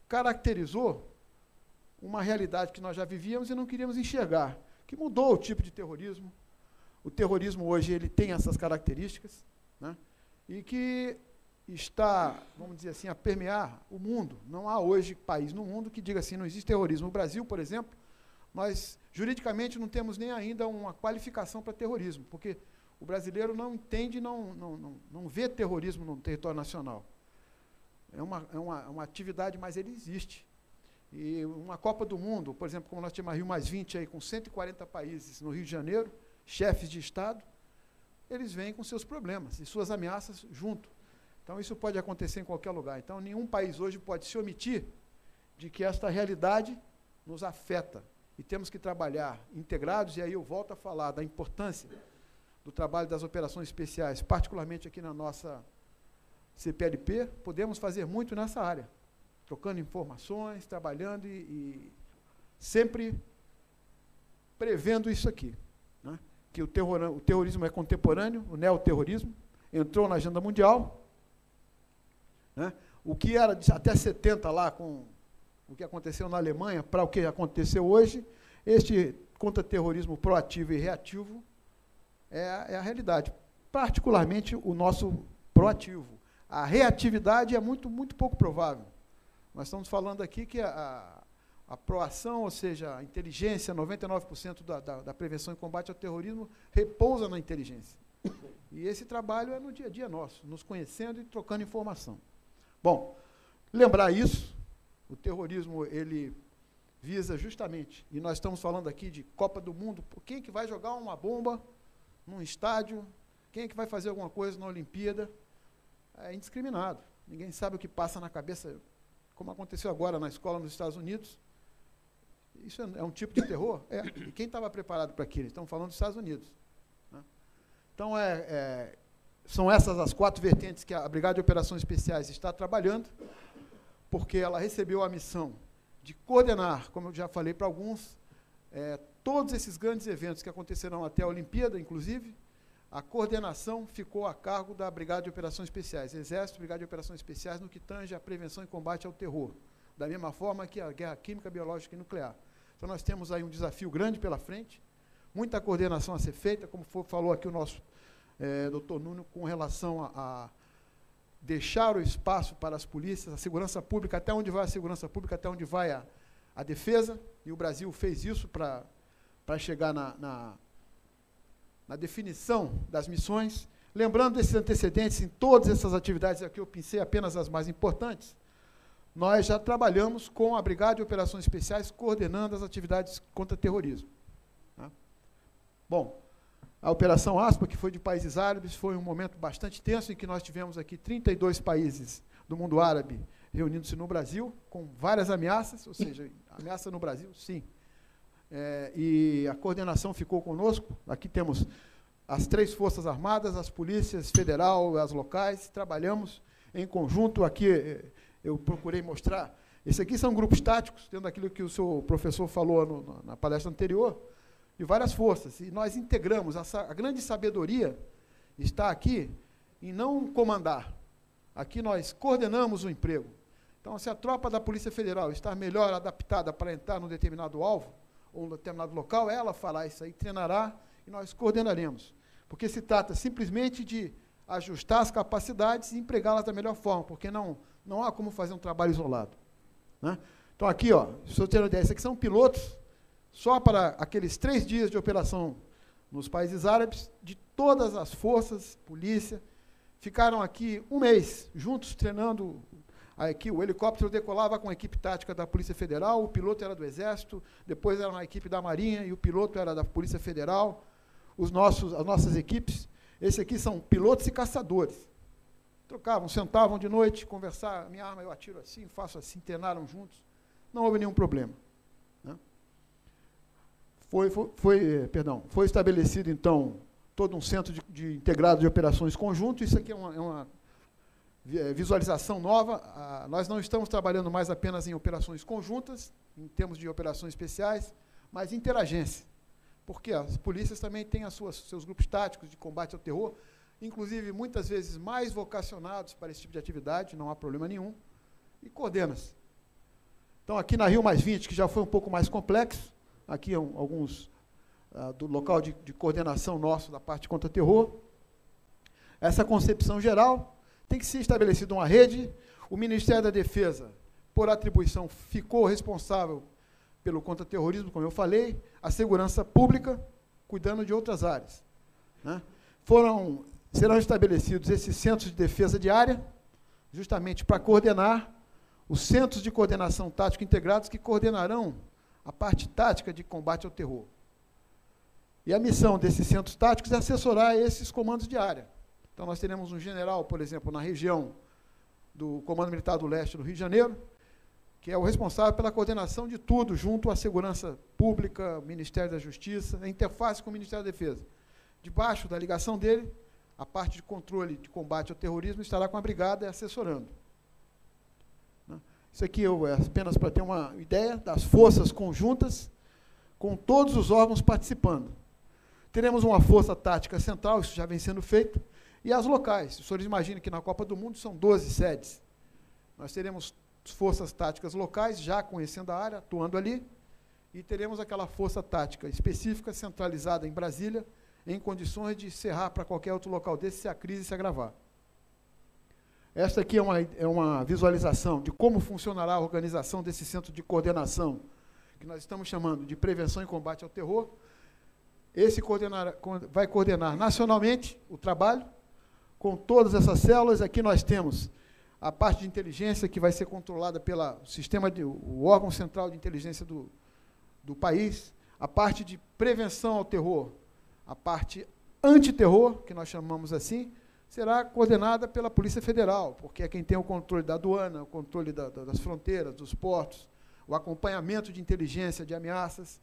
caracterizou uma realidade que nós já vivíamos e não queríamos enxergar, que mudou o tipo de terrorismo. O terrorismo hoje ele tem essas características, né, e que está, vamos dizer assim, a permear o mundo. Não há hoje país no mundo que diga assim, não existe terrorismo. No Brasil, por exemplo, nós juridicamente não temos nem ainda uma qualificação para terrorismo, porque o brasileiro não entende, não vê terrorismo no território nacional. É uma atividade, mas ele existe. E uma Copa do Mundo, por exemplo, como nós temos a Rio+20 aí, com 140 países no Rio de Janeiro, chefes de Estado, eles vêm com seus problemas e suas ameaças junto. Então, isso pode acontecer em qualquer lugar. Então, nenhum país hoje pode se omitir de que esta realidade nos afeta. E temos que trabalhar integrados, e aí eu volto a falar da importância do trabalho das operações especiais, particularmente aqui na nossa CPLP. Podemos fazer muito nessa área, trocando informações, trabalhando e sempre prevendo isso aqui, né? Que o terrorismo é contemporâneo, o neoterrorismo, entrou na agenda mundial, né? O que era até 70 lá, com o que aconteceu na Alemanha, para o que aconteceu hoje, este contra-terrorismo proativo e reativo é a realidade. Particularmente o nosso proativo. A reatividade é muito pouco provável. Nós estamos falando aqui que a proação, ou seja, a inteligência, 99% da prevenção e combate ao terrorismo, repousa na inteligência. E esse trabalho é no dia a dia nosso, nos conhecendo e trocando informação. Bom, lembrar isso, o terrorismo, ele visa justamente, e nós estamos falando aqui de Copa do Mundo, quem é que vai jogar uma bomba num estádio, quem é que vai fazer alguma coisa na Olimpíada, é indiscriminado. Ninguém sabe o que passa na cabeça, como aconteceu agora na escola nos Estados Unidos. Isso é um tipo de terror? É. E quem estava preparado para aquilo? Estamos falando dos Estados Unidos, né? Então, são essas as 4 vertentes que a Brigada de Operações Especiais está trabalhando, porque ela recebeu a missão de coordenar, como eu já falei para alguns, todos esses grandes eventos que acontecerão até a Olimpíada, inclusive. A coordenação ficou a cargo da Brigada de Operações Especiais, Exército, Brigada de Operações Especiais, no que tange a prevenção e combate ao terror, da mesma forma que a guerra química, biológica e nuclear. Então, nós temos aí um desafio grande pela frente, muita coordenação a ser feita, como falou aqui o nosso doutor Nuno, com relação a deixar o espaço para as polícias, a segurança pública, até onde vai a segurança pública, até onde vai a defesa, e o Brasil fez isso para chegar na definição das missões. Lembrando desses antecedentes, em todas essas atividades aqui, eu pensei apenas as mais importantes, nós já trabalhamos com a Brigada de Operações Especiais, coordenando as atividades contra terrorismo. Tá? Bom, a Operação Aspa, que foi de países árabes, foi um momento bastante tenso, em que nós tivemos aqui 32 países do mundo árabe reunindo-se no Brasil, com várias ameaças, ou seja, ameaça no Brasil, sim. E a coordenação ficou conosco. Aqui temos as 3 Forças Armadas, as polícias federal, as locais, trabalhamos em conjunto. Aqui eu procurei mostrar. Esse aqui são grupos táticos, tendo aquilo que o seu professor falou na palestra anterior, de várias forças. E nós integramos. A grande sabedoria está aqui em não comandar. Aqui nós coordenamos o emprego. Então, se a tropa da Polícia Federal está melhor adaptada para entrar num determinado alvo, ou num determinado local, ela fará isso aí, treinará, e nós coordenaremos. Porque se trata simplesmente de ajustar as capacidades e empregá-las da melhor forma, porque não há como fazer um trabalho isolado. Né? Então, aqui, ó, se eu ter uma ideia, esses aqui são pilotos, só para aqueles 3 dias de operação nos países árabes, de todas as forças, polícia, ficaram aqui 1 mês, juntos, treinando. Aqui, o helicóptero decolava com a equipe tática da Polícia Federal, o piloto era do Exército, depois era uma equipe da Marinha, e o piloto era da Polícia Federal. As nossas equipes, esse aqui são pilotos e caçadores. Trocavam, sentavam de noite, conversavam, minha arma eu atiro assim, faço assim, treinaram juntos. Não houve nenhum problema. Né? Foi estabelecido, então, todo um centro de integrado de operações conjunto. Isso aqui é uma visualização nova. Nós não estamos trabalhando mais apenas em operações conjuntas, em termos de operações especiais, mas interagência. Porque as polícias também têm seus grupos táticos de combate ao terror, inclusive muitas vezes mais vocacionados para esse tipo de atividade, não há problema nenhum, e coordena-se. Então, aqui na Rio+20, que já foi um pouco mais complexo, aqui alguns do local de coordenação nosso da parte contra terror. Essa concepção geral tem que ser estabelecida uma rede. O Ministério da Defesa, por atribuição, ficou responsável pelo contra-terrorismo, como eu falei, a segurança pública, cuidando de outras áreas. Né? Serão estabelecidos esses centros de defesa de área, justamente para coordenar os centros de coordenação tática integrados, que coordenarão a parte tática de combate ao terror. E a missão desses centros táticos é assessorar esses comandos de área. Então, nós teremos um general, por exemplo, na região do Comando Militar do Leste do Rio de Janeiro, que é o responsável pela coordenação de tudo, junto à segurança pública, Ministério da Justiça, a interface com o Ministério da Defesa. Debaixo da ligação dele, a parte de controle de combate ao terrorismo estará com a brigada assessorando. Isso aqui é apenas para ter uma ideia das forças conjuntas, com todos os órgãos participando. Teremos uma força tática central, isso já vem sendo feito, e as locais. Os senhores imaginem que na Copa do Mundo são 12 sedes. Nós teremos forças táticas locais, já conhecendo a área, atuando ali, e teremos aquela força tática específica, centralizada em Brasília, em condições de serrar para qualquer outro local desse se a crise se agravar. Esta aqui é uma visualização de como funcionará a organização desse centro de coordenação, que nós estamos chamando de prevenção e combate ao terror. Esse vai coordenar nacionalmente o trabalho, com todas essas células. Aqui nós temos a parte de inteligência, que vai ser controlada pelo o órgão central de inteligência do país, a parte de prevenção ao terror, a parte antiterror, que nós chamamos assim, será coordenada pela Polícia Federal, porque é quem tem o controle da aduana, o controle das fronteiras, dos portos, o acompanhamento de inteligência, de ameaças,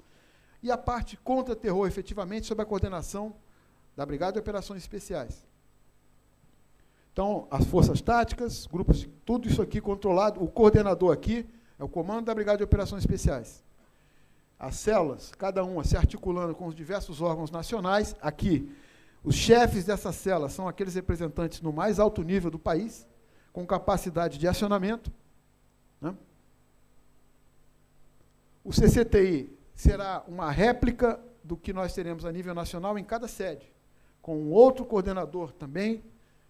e a parte contra terror, efetivamente, sob a coordenação da Brigada de Operações Especiais. Então, as forças táticas, grupos, tudo isso aqui controlado, o coordenador aqui é o comando da Brigada de Operações Especiais. As células, cada uma se articulando com os diversos órgãos nacionais. Aqui, os chefes dessas células são aqueles representantes no mais alto nível do país, com capacidade de acionamento. Né? O CCTI será uma réplica do que nós teremos a nível nacional em cada sede, com outro coordenador também,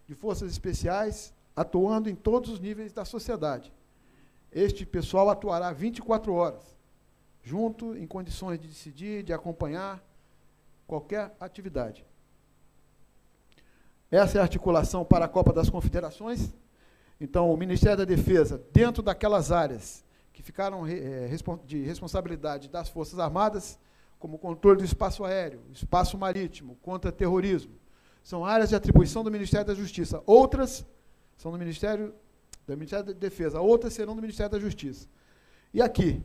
de forças especiais, atuando em todos os níveis da sociedade. Este pessoal atuará 24 horas, junto, em condições de decidir, de acompanhar qualquer atividade. Essa é a articulação para a Copa das Confederações. Então, o Ministério da Defesa, dentro daquelas áreas que ficaram de responsabilidade das Forças Armadas, como o controle do espaço aéreo, espaço marítimo, contra-terrorismo, são áreas de atribuição do Ministério da Justiça. Outras são do Ministério do Ministério da Defesa, outras serão do Ministério da Justiça. E aqui,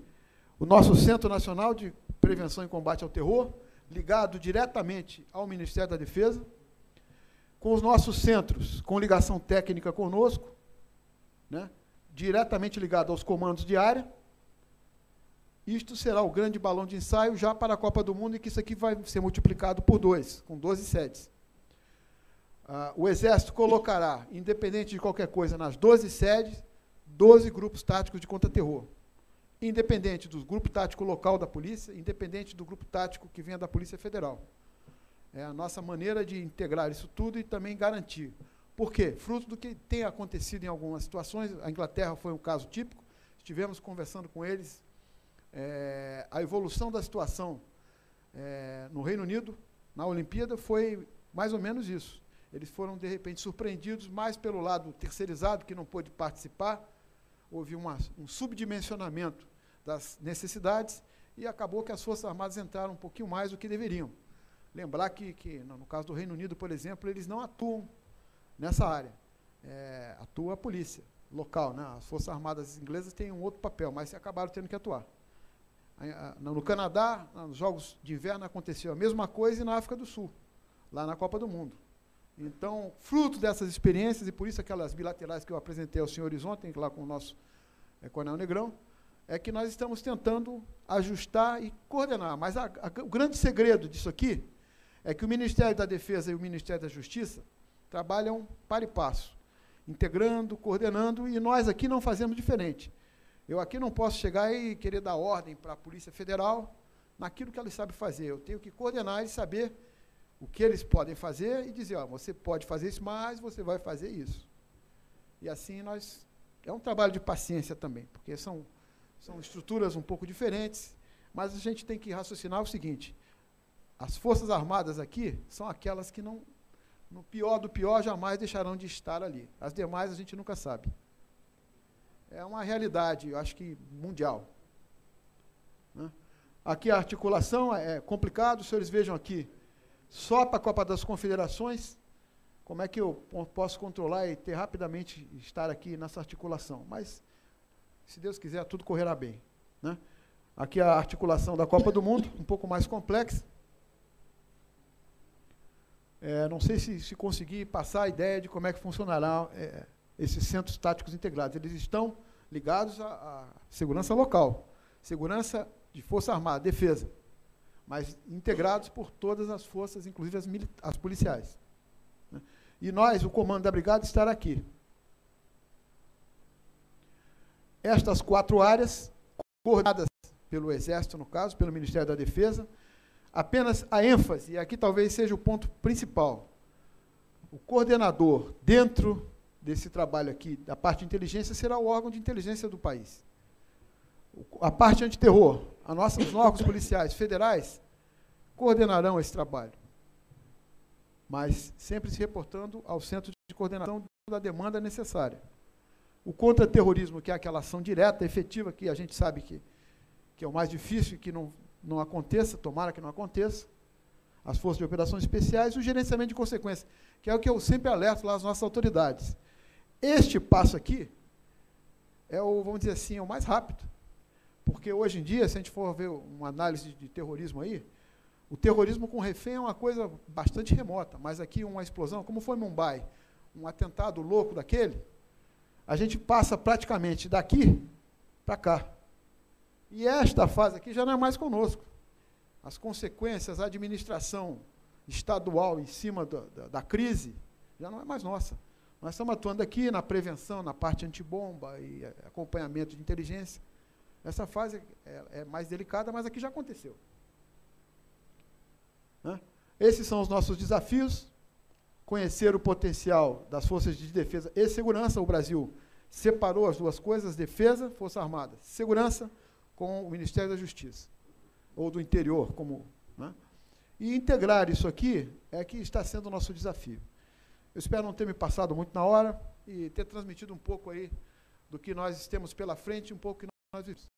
o nosso Centro Nacional de Prevenção e Combate ao Terror, ligado diretamente ao Ministério da Defesa, com os nossos centros com ligação técnica conosco, né, diretamente ligado aos comandos de área. Isto será o grande balão de ensaio já para a Copa do Mundo, e que isso aqui vai ser multiplicado por 2, com 12 sedes. O Exército colocará, independente de qualquer coisa, nas 12 sedes, 12 grupos táticos de contra-terror. Independente do grupo tático local da polícia, independente do grupo tático que venha da Polícia Federal. É a nossa maneira de integrar isso tudo e também garantir. Por quê? Fruto do que tem acontecido em algumas situações, a Inglaterra foi um caso típico, estivemos conversando com eles, a evolução da situação no Reino Unido, na Olimpíada, foi mais ou menos isso. Eles foram, de repente, surpreendidos mais pelo lado terceirizado, que não pôde participar, houve um subdimensionamento das necessidades, e acabou que as Forças Armadas entraram um pouquinho mais do que deveriam. Lembrar que no caso do Reino Unido, por exemplo, eles não atuam nessa área. Atua a polícia local, né? As Forças Armadas inglesas têm um outro papel, mas acabaram tendo que atuar. No Canadá, nos Jogos de Inverno, aconteceu a mesma coisa, e na África do Sul, lá na Copa do Mundo. Então, fruto dessas experiências, e por isso aquelas bilaterais que eu apresentei aos senhores ontem, lá com o nosso Coronel Negrão, é que nós estamos tentando ajustar e coordenar. Mas o grande segredo disso aqui é que o Ministério da Defesa e o Ministério da Justiça trabalham para e passo, integrando, coordenando, e nós aqui não fazemos diferente. Eu aqui não posso chegar e querer dar ordem para a Polícia Federal naquilo que ela sabe fazer. Eu tenho que coordenar e saber o que eles podem fazer e dizer, ó, você pode fazer isso, mas você vai fazer isso. E assim é um trabalho de paciência também, porque são estruturas um pouco diferentes, mas a gente tem que raciocinar o seguinte: as Forças Armadas aqui são aquelas que no pior do pior, jamais deixarão de estar ali. As demais a gente nunca sabe. É uma realidade, eu acho que mundial. Né? Aqui a articulação é complicado, os senhores vejam aqui, só para a Copa das Confederações, como é que eu posso controlar e ter rapidamente estar aqui nessa articulação. Mas, se Deus quiser, tudo correrá bem. Né? Aqui a articulação da Copa do Mundo, um pouco mais complexa. Não sei se conseguir passar a ideia de como é que funcionará esses centros táticos integrados. Eles estão ligados à segurança local, segurança de Força Armada, defesa, mas integrados por todas as forças, inclusive as policiais. Né? E nós, o comando da brigada, estará aqui. Estas 4 áreas, coordenadas pelo Exército, no caso, pelo Ministério da Defesa, apenas a ênfase, e aqui talvez seja o ponto principal, o coordenador, dentro desse trabalho aqui, da parte de inteligência, será o órgão de inteligência do país. A parte antiterror, os órgãos policiais federais coordenarão esse trabalho, mas sempre se reportando ao centro de coordenação da demanda necessária. O contra-terrorismo, que é aquela ação direta, efetiva, que a gente sabe que é o mais difícil, que não aconteça, tomara que não aconteça, as forças de operações especiais, e o gerenciamento de consequências, que é o que eu sempre alerto lá às nossas autoridades. Este passo aqui é vamos dizer assim, o mais rápido, porque hoje em dia, se a gente for ver uma análise de terrorismo aí, o terrorismo com refém é uma coisa bastante remota, mas aqui uma explosão, como foi em Mumbai, um atentado louco daquele, a gente passa praticamente daqui para cá. E esta fase aqui já não é mais conosco. As consequências, a administração estadual em cima da crise, já não é mais nossa. Nós estamos atuando aqui na prevenção, na parte antibomba e acompanhamento de inteligência. Essa fase é mais delicada, mas aqui já aconteceu. Né? Esses são os nossos desafios. Conhecer o potencial das forças de defesa e segurança. O Brasil separou as duas coisas, defesa, Força Armada, segurança, com o Ministério da Justiça, ou do Interior, né? E integrar isso aqui é que está sendo o nosso desafio. Eu espero não ter me passado muito na hora e ter transmitido um pouco aí do que nós temos pela frente, um pouco que nós vivemos.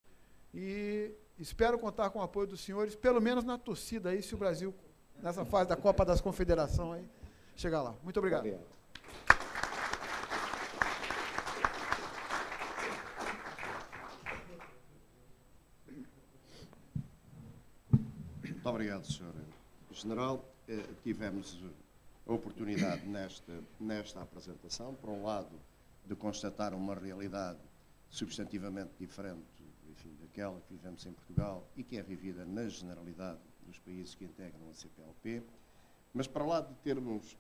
E espero contar com o apoio dos senhores, pelo menos na torcida aí, se o Brasil, nessa fase da Copa das Confederações, aí, chegar lá. Muito obrigado. Muito obrigado, Sr. General. Tivemos a oportunidade nesta apresentação, por um lado, de constatar uma realidade substantivamente diferente, enfim, daquela que vivemos em Portugal e que é vivida na generalidade dos países que integram a CPLP, mas para lá de termos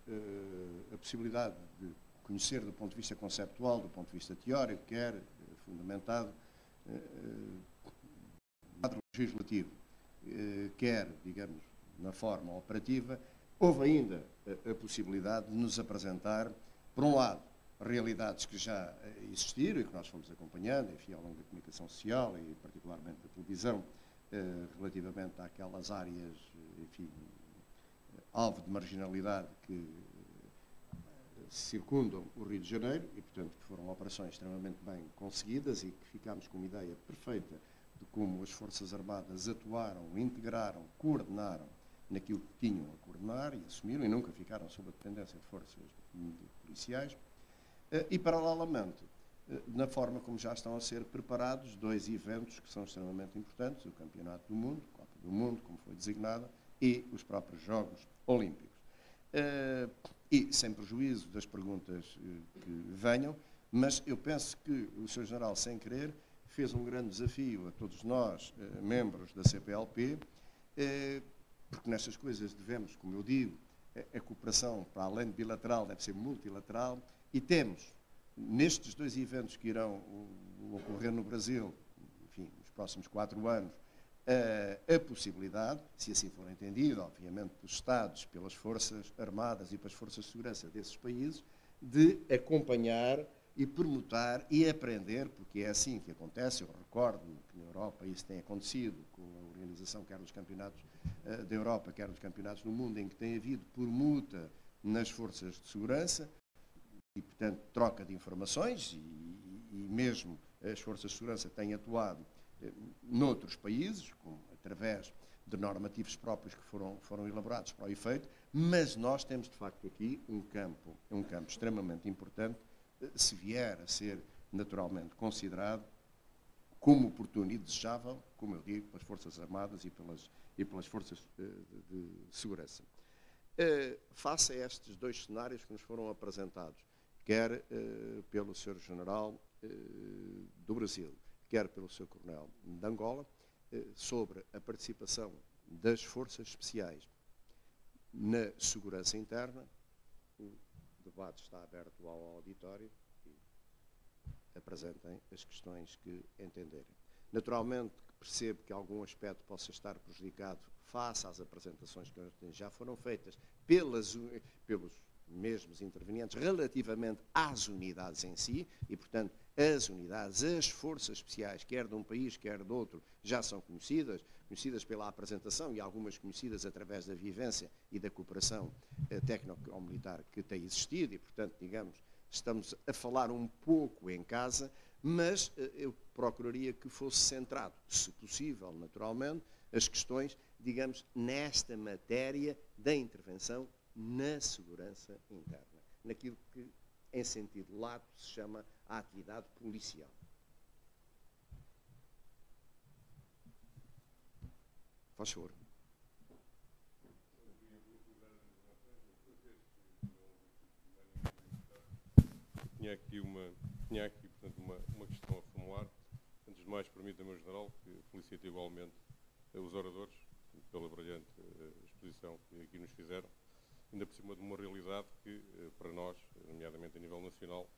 a possibilidade de conhecer do ponto de vista conceptual, do ponto de vista teórico, quer fundamentado, quadro legislativo, quer, digamos, na forma operativa, houve ainda a possibilidade de nos apresentar, por um lado, realidades que já existiram e que nós fomos acompanhando, enfim, ao longo da comunicação social e particularmente da televisão, relativamente àquelas áreas, enfim, alvo de marginalidade que circundam o Rio de Janeiro e, portanto, que foram operações extremamente bem conseguidas e que ficámos com uma ideia perfeita de como as Forças Armadas atuaram, integraram, coordenaram naquilo que tinham a coordenar e assumiram e nunca ficaram sob a dependência de forças policiais. E, paralelamente, na forma como já estão a ser preparados dois eventos que são extremamente importantes, o Campeonato do Mundo, a Copa do Mundo, como foi designada, e os próprios Jogos Olímpicos. E, sem prejuízo das perguntas que venham, mas eu penso que o Sr. General, sem querer, fez um grande desafio a todos nós, membros da CPLP, porque nestas coisas devemos, como eu digo, a cooperação, para além de bilateral, deve ser multilateral, e temos, nestes dois eventos que irão ocorrer no Brasil, enfim, nos próximos 4 anos, a possibilidade, se assim for entendido, obviamente, pelos Estados, pelas Forças Armadas e pelas Forças de Segurança desses países, de acompanhar e promotar e aprender, porque é assim que acontece. Eu recordo que na Europa isso tem acontecido, com a organização quer dos campeonatos da Europa, quer dos campeonatos do mundo, em que tem havido permuta nas forças de segurança e, portanto, troca de informações e mesmo as forças de segurança têm atuado noutros países, através de normativos próprios que foram elaborados para o efeito, mas nós temos, de facto, aqui um campo extremamente importante, se vier a ser naturalmente considerado como oportuno e desejável, como eu digo, pelas Forças Armadas e pelas Forças de Segurança. Face a estes dois cenários que nos foram apresentados, quer pelo Sr. General do Brasil, quer pelo Sr. Coronel de Angola, sobre a participação das Forças Especiais na segurança interna. O debate está aberto ao auditório e apresentem as questões que entenderem. Naturalmente, percebo que algum aspecto possa estar prejudicado face às apresentações que já foram feitas pelos mesmos intervenientes relativamente às unidades em si e, portanto, as unidades, as forças especiais, quer de um país, quer de outro, já são conhecidas pela apresentação e algumas conhecidas através da vivência e da cooperação técnico-militar que tem existido e, portanto, digamos, estamos a falar um pouco em casa, mas eu procuraria que fosse centrado, se possível, naturalmente, as questões, digamos, nesta matéria da intervenção na segurança interna, naquilo que, em sentido lato, se chama a atividade policial. Faz favor. Tinha aqui portanto, uma questão a formular. Antes de mais, permita-me, Sr. General, que felicite igualmente os oradores pela brilhante exposição que aqui nos fizeram, ainda por cima de uma realidade que, para nós, nomeadamente a nível nacional,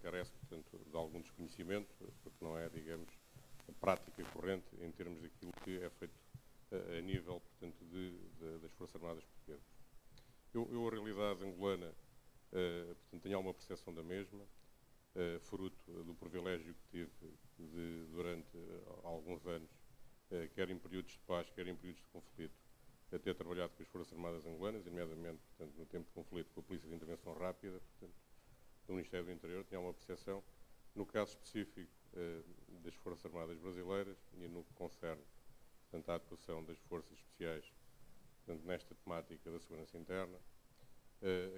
carece, portanto, de algum desconhecimento, porque não é, digamos, a prática corrente em termos daquilo que é feito a nível, portanto, das Forças Armadas Portuguesas. Eu a realidade angolana, portanto, tenho alguma percepção da mesma, fruto do privilégio que tive durante alguns anos, quer em períodos de paz, quer em períodos de conflito, a ter trabalhado com as Forças Armadas angolanas, nomeadamente, portanto, no tempo de conflito com a Polícia de Intervenção Rápida, portanto, do Ministério do Interior, tinha uma percepção, no caso específico das Forças Armadas brasileiras e no que concerne, portanto, à atuação das Forças Especiais, portanto, nesta temática da segurança interna,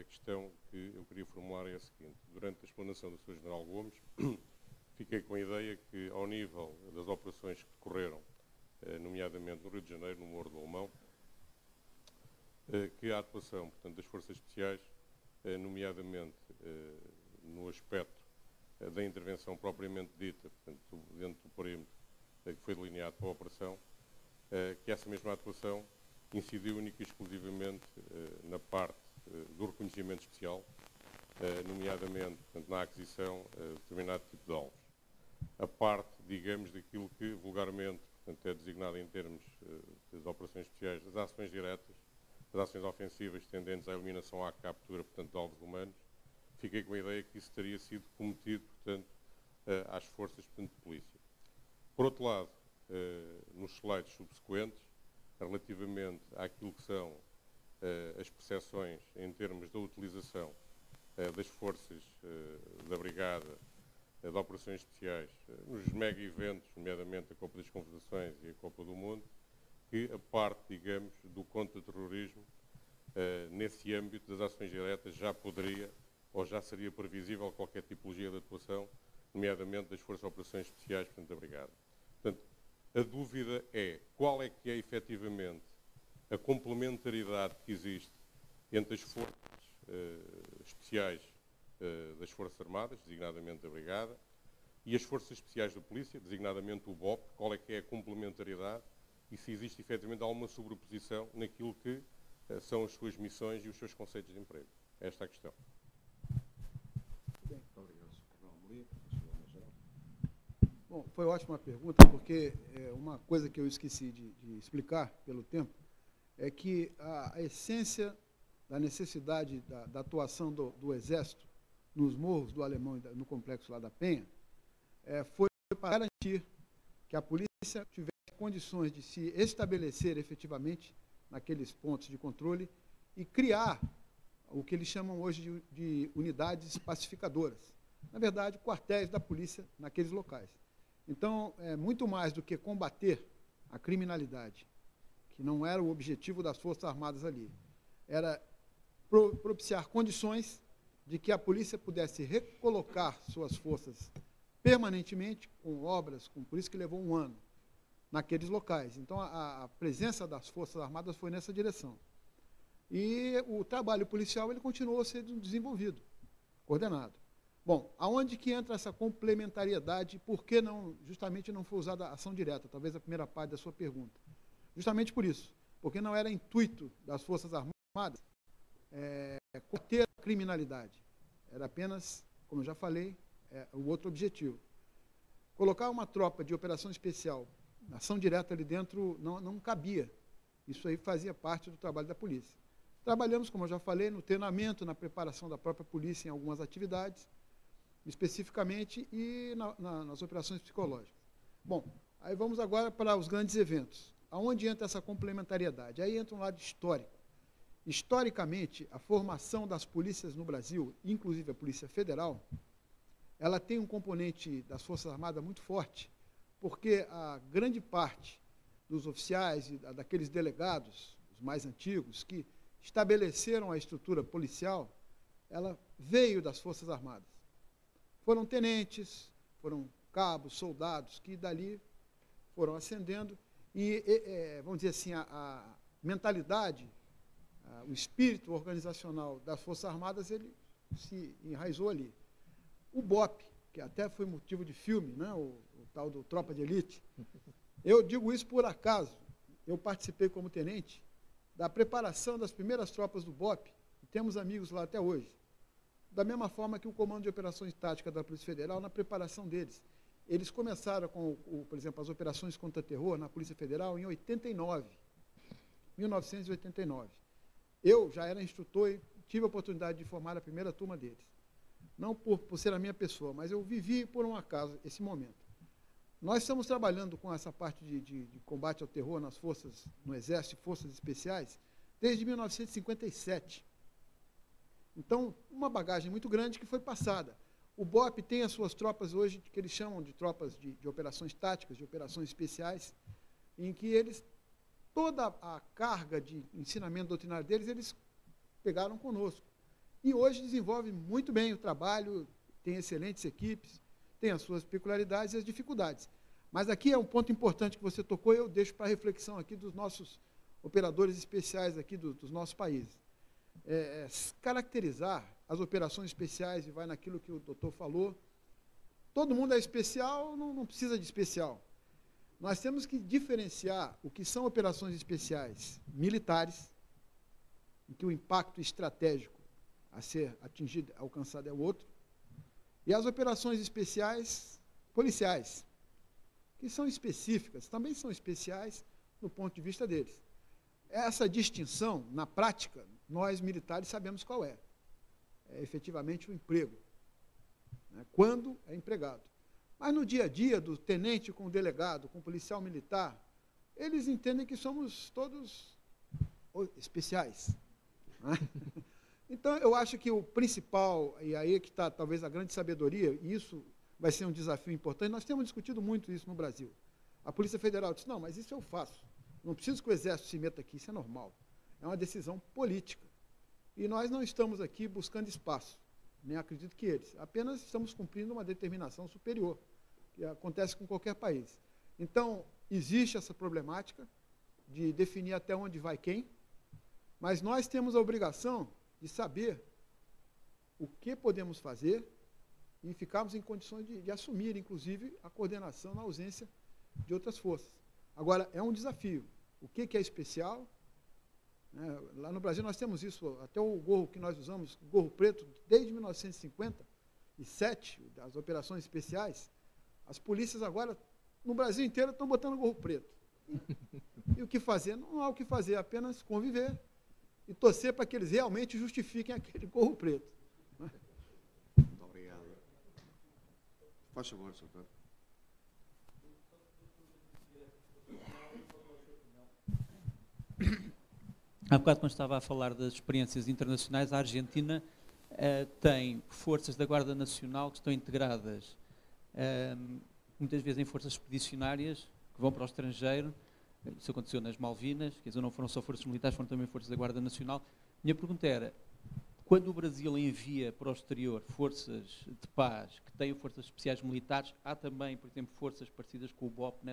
a questão que eu queria formular é a seguinte. Durante a explanação do Sr. General Gomes, fiquei com a ideia que, ao nível das operações que decorreram, nomeadamente no Rio de Janeiro, no Morro do Alemão, que a atuação, portanto, das forças especiais, nomeadamente no aspecto da intervenção propriamente dita, portanto, dentro do perímetro que foi delineado para a operação, que essa mesma atuação incidiu única e exclusivamente na parte do reconhecimento especial, nomeadamente, portanto, na aquisição de determinado tipo de alvos. A parte, digamos, daquilo que vulgarmente, portanto, é designado em termos de operações especiais, das ações diretas, das ações ofensivas tendentes à eliminação à captura, portanto, de alvos humanos, fiquei com a ideia que isso teria sido cometido, portanto, às forças, portanto, de polícia. Por outro lado, nos slides subsequentes, relativamente àquilo que são as percepções em termos da utilização das forças da Brigada de Operações Especiais nos mega-eventos, nomeadamente a Copa das Confederações e a Copa do Mundo, que a parte, digamos, do contra-terrorismo, nesse âmbito das ações diretas, já poderia ou já seria previsível qualquer tipologia de atuação, nomeadamente das Forças de Operações Especiais, portanto, da Brigada. Portanto, a dúvida é qual é que é, efetivamente, a complementaridade que existe entre as forças especiais das Forças Armadas, designadamente da Brigada, e as Forças Especiais da Polícia, designadamente o BOP, qual é que é a complementaridade e se existe, efetivamente, alguma sobreposição naquilo que são as suas missões e os seus conceitos de emprego. Esta é a questão. Muito obrigado, Sr. Amorim. Bom, foi ótima a pergunta, porque uma coisa que eu esqueci de explicar pelo tempo é que a essência da necessidade da atuação do Exército nos morros do Alemão e no complexo lá da Penha foi para garantir que a polícia tivesse condições de se estabelecer efetivamente naqueles pontos de controle e criar o que eles chamam hoje de unidades pacificadoras. Na verdade, quartéis da polícia naqueles locais. Então, muito mais do que combater a criminalidade, que não era o objetivo das Forças Armadas ali, era propiciar condições de que a polícia pudesse recolocar suas forças permanentemente, com obras, por isso que levou um ano, naqueles locais. Então, a presença das Forças Armadas foi nessa direção. E o trabalho policial ele continuou sendo desenvolvido, coordenado. Bom, aonde que entra essa complementariedade? Por que não, justamente não foi usada a ação direta? Talvez a primeira parte da sua pergunta. Justamente por isso, porque não era intuito das Forças Armadas conter a criminalidade. Era apenas, como eu já falei, o outro objetivo. Colocar uma tropa de operação especial, ação direta ali dentro, não cabia. Isso aí fazia parte do trabalho da polícia. Trabalhamos, como eu já falei, no treinamento, na preparação da própria polícia em algumas atividades, especificamente, e nas operações psicológicas. Bom, aí vamos agora para os grandes eventos. Aonde entra essa complementariedade? Aí entra um lado histórico. Historicamente, a formação das polícias no Brasil, inclusive a Polícia Federal, ela tem um componente das Forças Armadas muito forte, porque a grande parte dos oficiais e daqueles delegados, os mais antigos, que estabeleceram a estrutura policial, ela veio das Forças Armadas. Foram tenentes, foram cabos, soldados, que dali foram ascendendo, e, vamos dizer assim, a mentalidade, o espírito organizacional das Forças Armadas, ele se enraizou ali. O BOP, que até foi motivo de filme, né, o tal do Tropa de Elite, eu digo isso por acaso, eu participei como tenente da preparação das primeiras tropas do BOP, e temos amigos lá até hoje. Da mesma forma que o Comando de Operações Táticas da Polícia Federal, na preparação deles. Eles começaram com, por exemplo, as operações contra terror na Polícia Federal em 1989. Eu já era instrutor e tive a oportunidade de formar a primeira turma deles. Não por ser a minha pessoa, mas eu vivi por um acaso esse momento. Nós estamos trabalhando com essa parte de combate ao terror nas forças, no Exército e Forças Especiais, desde 1957. Então, uma bagagem muito grande que foi passada. O BOP tem as suas tropas hoje, que eles chamam de tropas de operações táticas, de operações especiais, em que eles, toda a carga de ensinamento doutrinário deles, eles pegaram conosco. E hoje desenvolve muito bem o trabalho, tem excelentes equipes, tem as suas peculiaridades e as dificuldades. Mas aqui é um ponto importante que você tocou e eu deixo para reflexão aqui dos nossos operadores especiais aqui dos nossos países. Caracterizar as operações especiais, e vai naquilo que o doutor falou, todo mundo é especial, não precisa de especial. Nós temos que diferenciar o que são operações especiais militares, em que o impacto estratégico a ser atingido, alcançado é o outro, e as operações especiais policiais, que são específicas, também são especiais no ponto de vista deles. Essa distinção, na prática, nós militares sabemos qual é. É efetivamente o emprego, né, quando é empregado. Mas no dia a dia, do tenente com o delegado, com o policial militar, eles entendem que somos todos especiais. Né? Então, eu acho que o principal, e aí é que está talvez a grande sabedoria, e isso vai ser um desafio importante, nós temos discutido muito isso no Brasil. A Polícia Federal disse, não, mas isso eu faço. Não preciso que o Exército se meta aqui, isso é normal. É uma decisão política. E nós não estamos aqui buscando espaço, nem acredito que eles. Apenas estamos cumprindo uma determinação superior, que acontece com qualquer país. Então, existe essa problemática de definir até onde vai quem, mas nós temos a obrigação de saber o que podemos fazer e ficarmos em condições de assumir, inclusive, a coordenação na ausência de outras forças. Agora, é um desafio. O que é especial? Lá no Brasil nós temos isso, até o gorro que nós usamos, o gorro preto, desde 1957, das operações especiais, as polícias agora, no Brasil inteiro, estão botando gorro preto. E o que fazer? Não há o que fazer, apenas conviver e torcer para que eles realmente justifiquem aquele gorro preto. Muito obrigado. Faz favor, Sr. Doutor. Há bocado, quando estava a falar das experiências internacionais, a Argentina tem forças da Guarda Nacional que estão integradas, muitas vezes em forças expedicionárias, que vão para o estrangeiro. Isso aconteceu nas Malvinas, quer dizer, não foram só forças militares, foram também forças da Guarda Nacional. Minha pergunta era, quando o Brasil envia para o exterior forças de paz que têm forças especiais militares, há também, por exemplo, forças parecidas com o BOP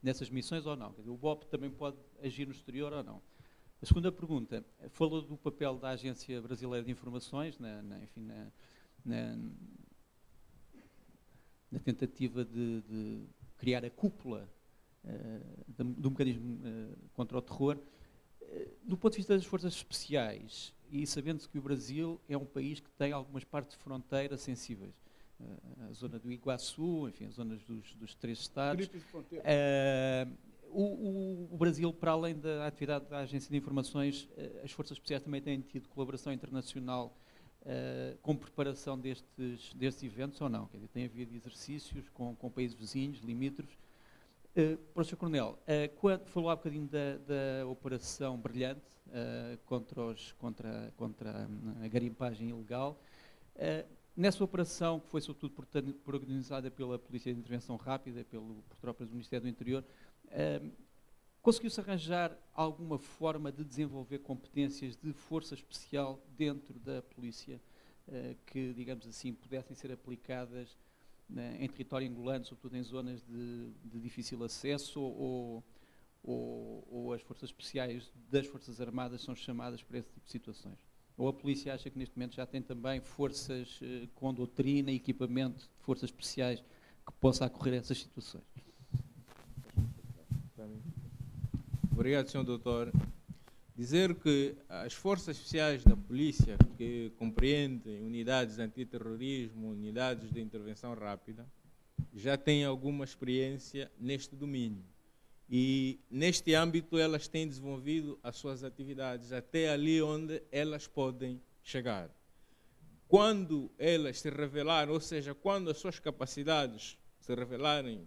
nessas missões ou não? Quer dizer, o BOP também pode agir no exterior ou não? A segunda pergunta, falou do papel da Agência Brasileira de Informações, na tentativa de criar a cúpula do mecanismo contra o terror. Do ponto de vista das forças especiais, e sabendo-se que o Brasil é um país que tem algumas partes de fronteira sensíveis, a zona do Iguaçu, enfim, as zonas dos três estados. O Brasil, para além da atividade da Agência de Informações, as forças especiais também têm tido colaboração internacional com preparação destes eventos ou não? Quer dizer, tem havido exercícios com países vizinhos, limítrofes. Para o Sr. Coronel, quando falou há bocadinho da Operação Brilhante contra a garimpagem ilegal, nessa operação, que foi sobretudo organizada pela Polícia de Intervenção Rápida, por tropas do Ministério do Interior, conseguiu-se arranjar alguma forma de desenvolver competências de força especial dentro da polícia que, digamos assim, pudessem ser aplicadas em território angolano, sobretudo em zonas de difícil acesso, ou as forças especiais das Forças Armadas são chamadas para esse tipo de situações? Ou a polícia acha que neste momento já tem também forças com doutrina e equipamento de forças especiais que possa acorrer a essas situações? Obrigado, Sr. Doutor. Dizer que as forças especiais da polícia, que compreendem unidades de antiterrorismo, unidades de intervenção rápida, já têm alguma experiência neste domínio. E, neste âmbito, elas têm desenvolvido as suas atividades até ali onde elas podem chegar. Quando elas se revelarem, ou seja, quando as suas capacidades se revelarem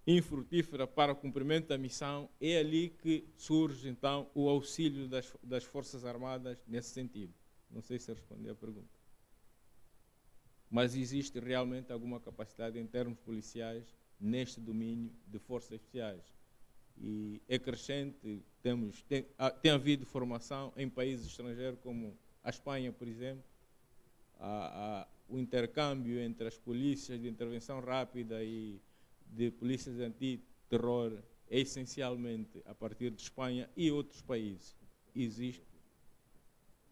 infrutíferas para o cumprimento da missão, é ali que surge, então, o auxílio das Forças Armadas nesse sentido. Não sei se respondi à pergunta. Mas existe realmente alguma capacidade em termos policiais neste domínio de forças especiais. E é crescente, tem havido formação em países estrangeiros como a Espanha, por exemplo. O intercâmbio entre as polícias de intervenção rápida e de polícias antiterror é essencialmente a partir de Espanha e outros países. Existe.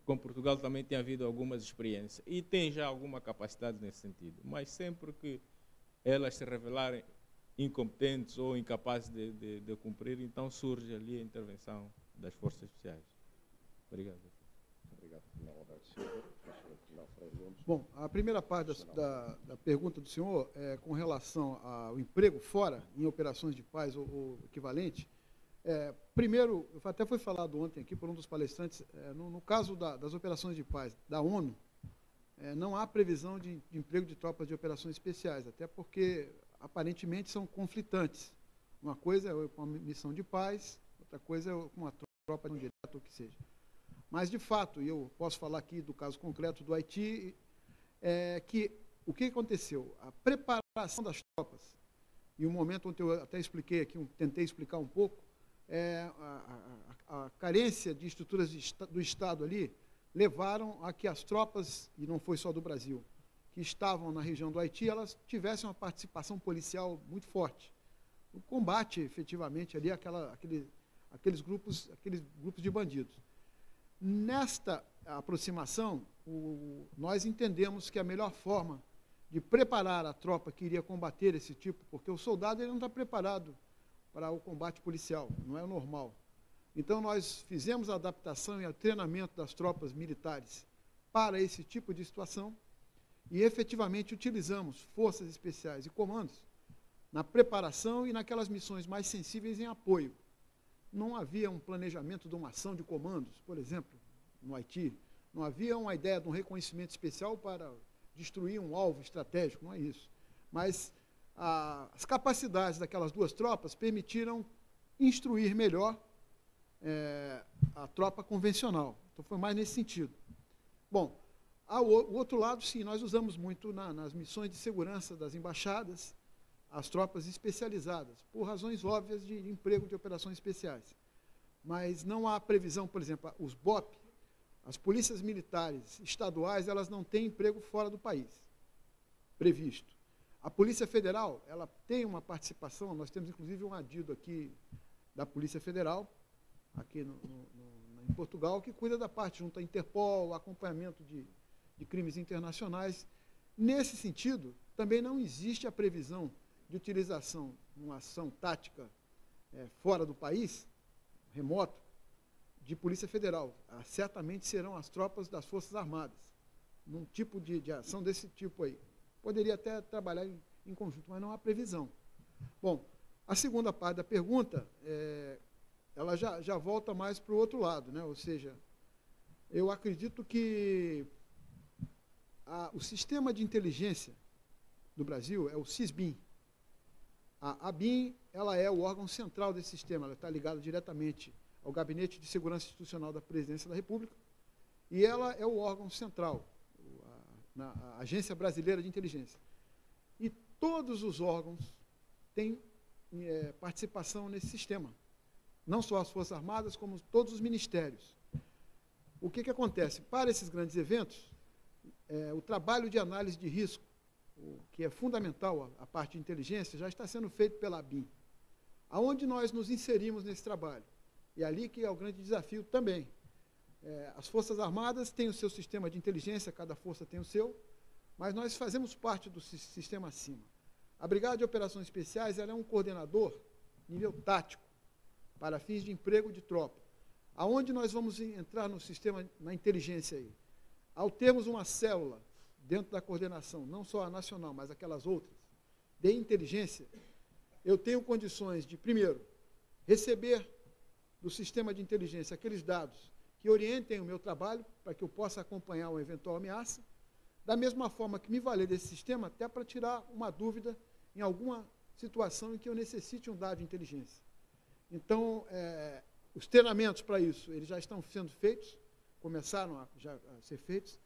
Com Portugal também tem havido algumas experiências e tem já alguma capacidade nesse sentido, mas sempre que elas se revelarem incompetentes ou incapazes de cumprir, então surge ali a intervenção das forças especiais. Obrigado. Obrigado, Coronel Alberto Silva. Coronel Freire Gomes. Bom, a primeira parte da pergunta do senhor é com relação ao emprego fora, em operações de paz ou equivalente. Primeiro, até foi falado ontem aqui por um dos palestrantes, no caso das operações de paz da ONU, não há previsão de emprego de tropas de operações especiais, até porque aparentemente são conflitantes. Uma coisa é uma missão de paz, outra coisa é uma tropa de direto, ou o que seja. Mas, de fato, e eu posso falar aqui do caso concreto do Haiti, que o que aconteceu? A preparação das tropas, e o momento onde eu até expliquei aqui, tentei explicar um pouco, a carência de estruturas do Estado ali levaram a que as tropas, e não foi só do Brasil, que estavam na região do Haiti, elas tivessem uma participação policial muito forte. O combate, efetivamente, ali, aqueles grupos de bandidos. Nesta aproximação, nós entendemos que a melhor forma de preparar a tropa que iria combater esse tipo, porque o soldado ele não está preparado para o combate policial, não é o normal. Então, nós fizemos a adaptação e o treinamento das tropas militares para esse tipo de situação e, efetivamente, utilizamos forças especiais e comandos na preparação e naquelas missões mais sensíveis em apoio. Não havia um planejamento de uma ação de comandos, por exemplo, no Haiti. Não havia uma ideia de um reconhecimento especial para destruir um alvo estratégico, não é isso. Mas as capacidades daquelas duas tropas permitiram instruir melhor a tropa convencional. Então, foi mais nesse sentido. Bom, o outro lado, sim, nós usamos muito nas missões de segurança das embaixadas, as tropas especializadas, por razões óbvias de emprego de operações especiais. Mas não há previsão, por exemplo, os BOP, as polícias militares estaduais, elas não têm emprego fora do país, previsto. A Polícia Federal, ela tem uma participação, nós temos inclusive um adido aqui da Polícia Federal, aqui em Portugal, que cuida da parte junto à Interpol, acompanhamento de crimes internacionais. Nesse sentido, também não existe a previsão de utilização de uma ação tática fora do país, remoto, de Polícia Federal. Certamente serão as tropas das Forças Armadas, num tipo de ação desse tipo aí. Poderia até trabalhar em conjunto, mas não há previsão. Bom, a segunda parte da pergunta, ela já volta mais para o outro lado, né? Ou seja, eu acredito que o sistema de inteligência do Brasil é o SISBIM. A BIM, ela é o órgão central desse sistema, ela está ligada diretamente ao Gabinete de Segurança Institucional da Presidência da República, e ela é o órgão central, a Agência Brasileira de Inteligência. E todos os órgãos têm participação nesse sistema, não só as Forças Armadas, como todos os ministérios. O que acontece? Para esses grandes eventos, o trabalho de análise de risco, que é fundamental, a parte de inteligência, já está sendo feito pela BIM. Aonde nós nos inserimos nesse trabalho? E ali que é o grande desafio também. As Forças Armadas têm o seu sistema de inteligência, cada força tem o seu, mas nós fazemos parte do sistema acima. A Brigada de Operações Especiais ela é um coordenador, nível tático, para fins de emprego de tropa. Aonde nós vamos entrar no sistema, na inteligência aí? Ao termos uma célula dentro da coordenação, não só a nacional, mas aquelas outras, de inteligência, eu tenho condições de, primeiro, receber do sistema de inteligência aqueles dados que orientem o meu trabalho, para que eu possa acompanhar uma eventual ameaça, da mesma forma que me valer desse sistema até para tirar uma dúvida em alguma situação em que eu necessite um dado de inteligência. Então, os treinamentos para isso, eles já estão sendo feitos, começaram a ser feitos,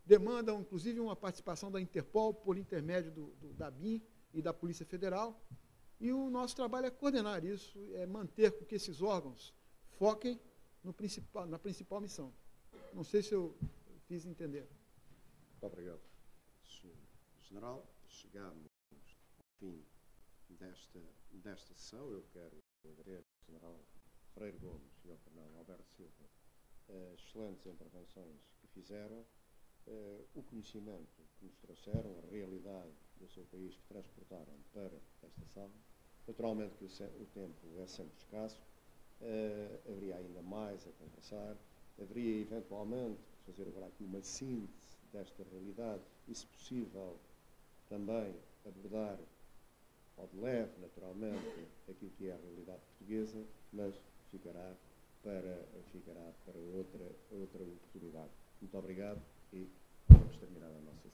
demandam, inclusive, uma participação da Interpol por intermédio da BIM e da Polícia Federal, e o nosso trabalho é coordenar isso, é manter com que esses órgãos foquem na principal missão. Não sei se eu fiz entender. Muito obrigado, Sr. General. Chegamos ao fim desta sessão. Eu quero General Freire Gomes e ao Coronel Alberto Silva, excelentes intervenções que fizeram, o conhecimento que nos trouxeram, a realidade do seu país que transportaram para esta sala. Naturalmente que o tempo é sempre escasso, haveria ainda mais a conversar, haveria eventualmente fazer agora aqui uma síntese desta realidade e, se possível, também abordar ao de leve, naturalmente, aquilo que é a realidade portuguesa, mas ficará para outra oportunidade. Muito obrigado e vamos terminar a nossa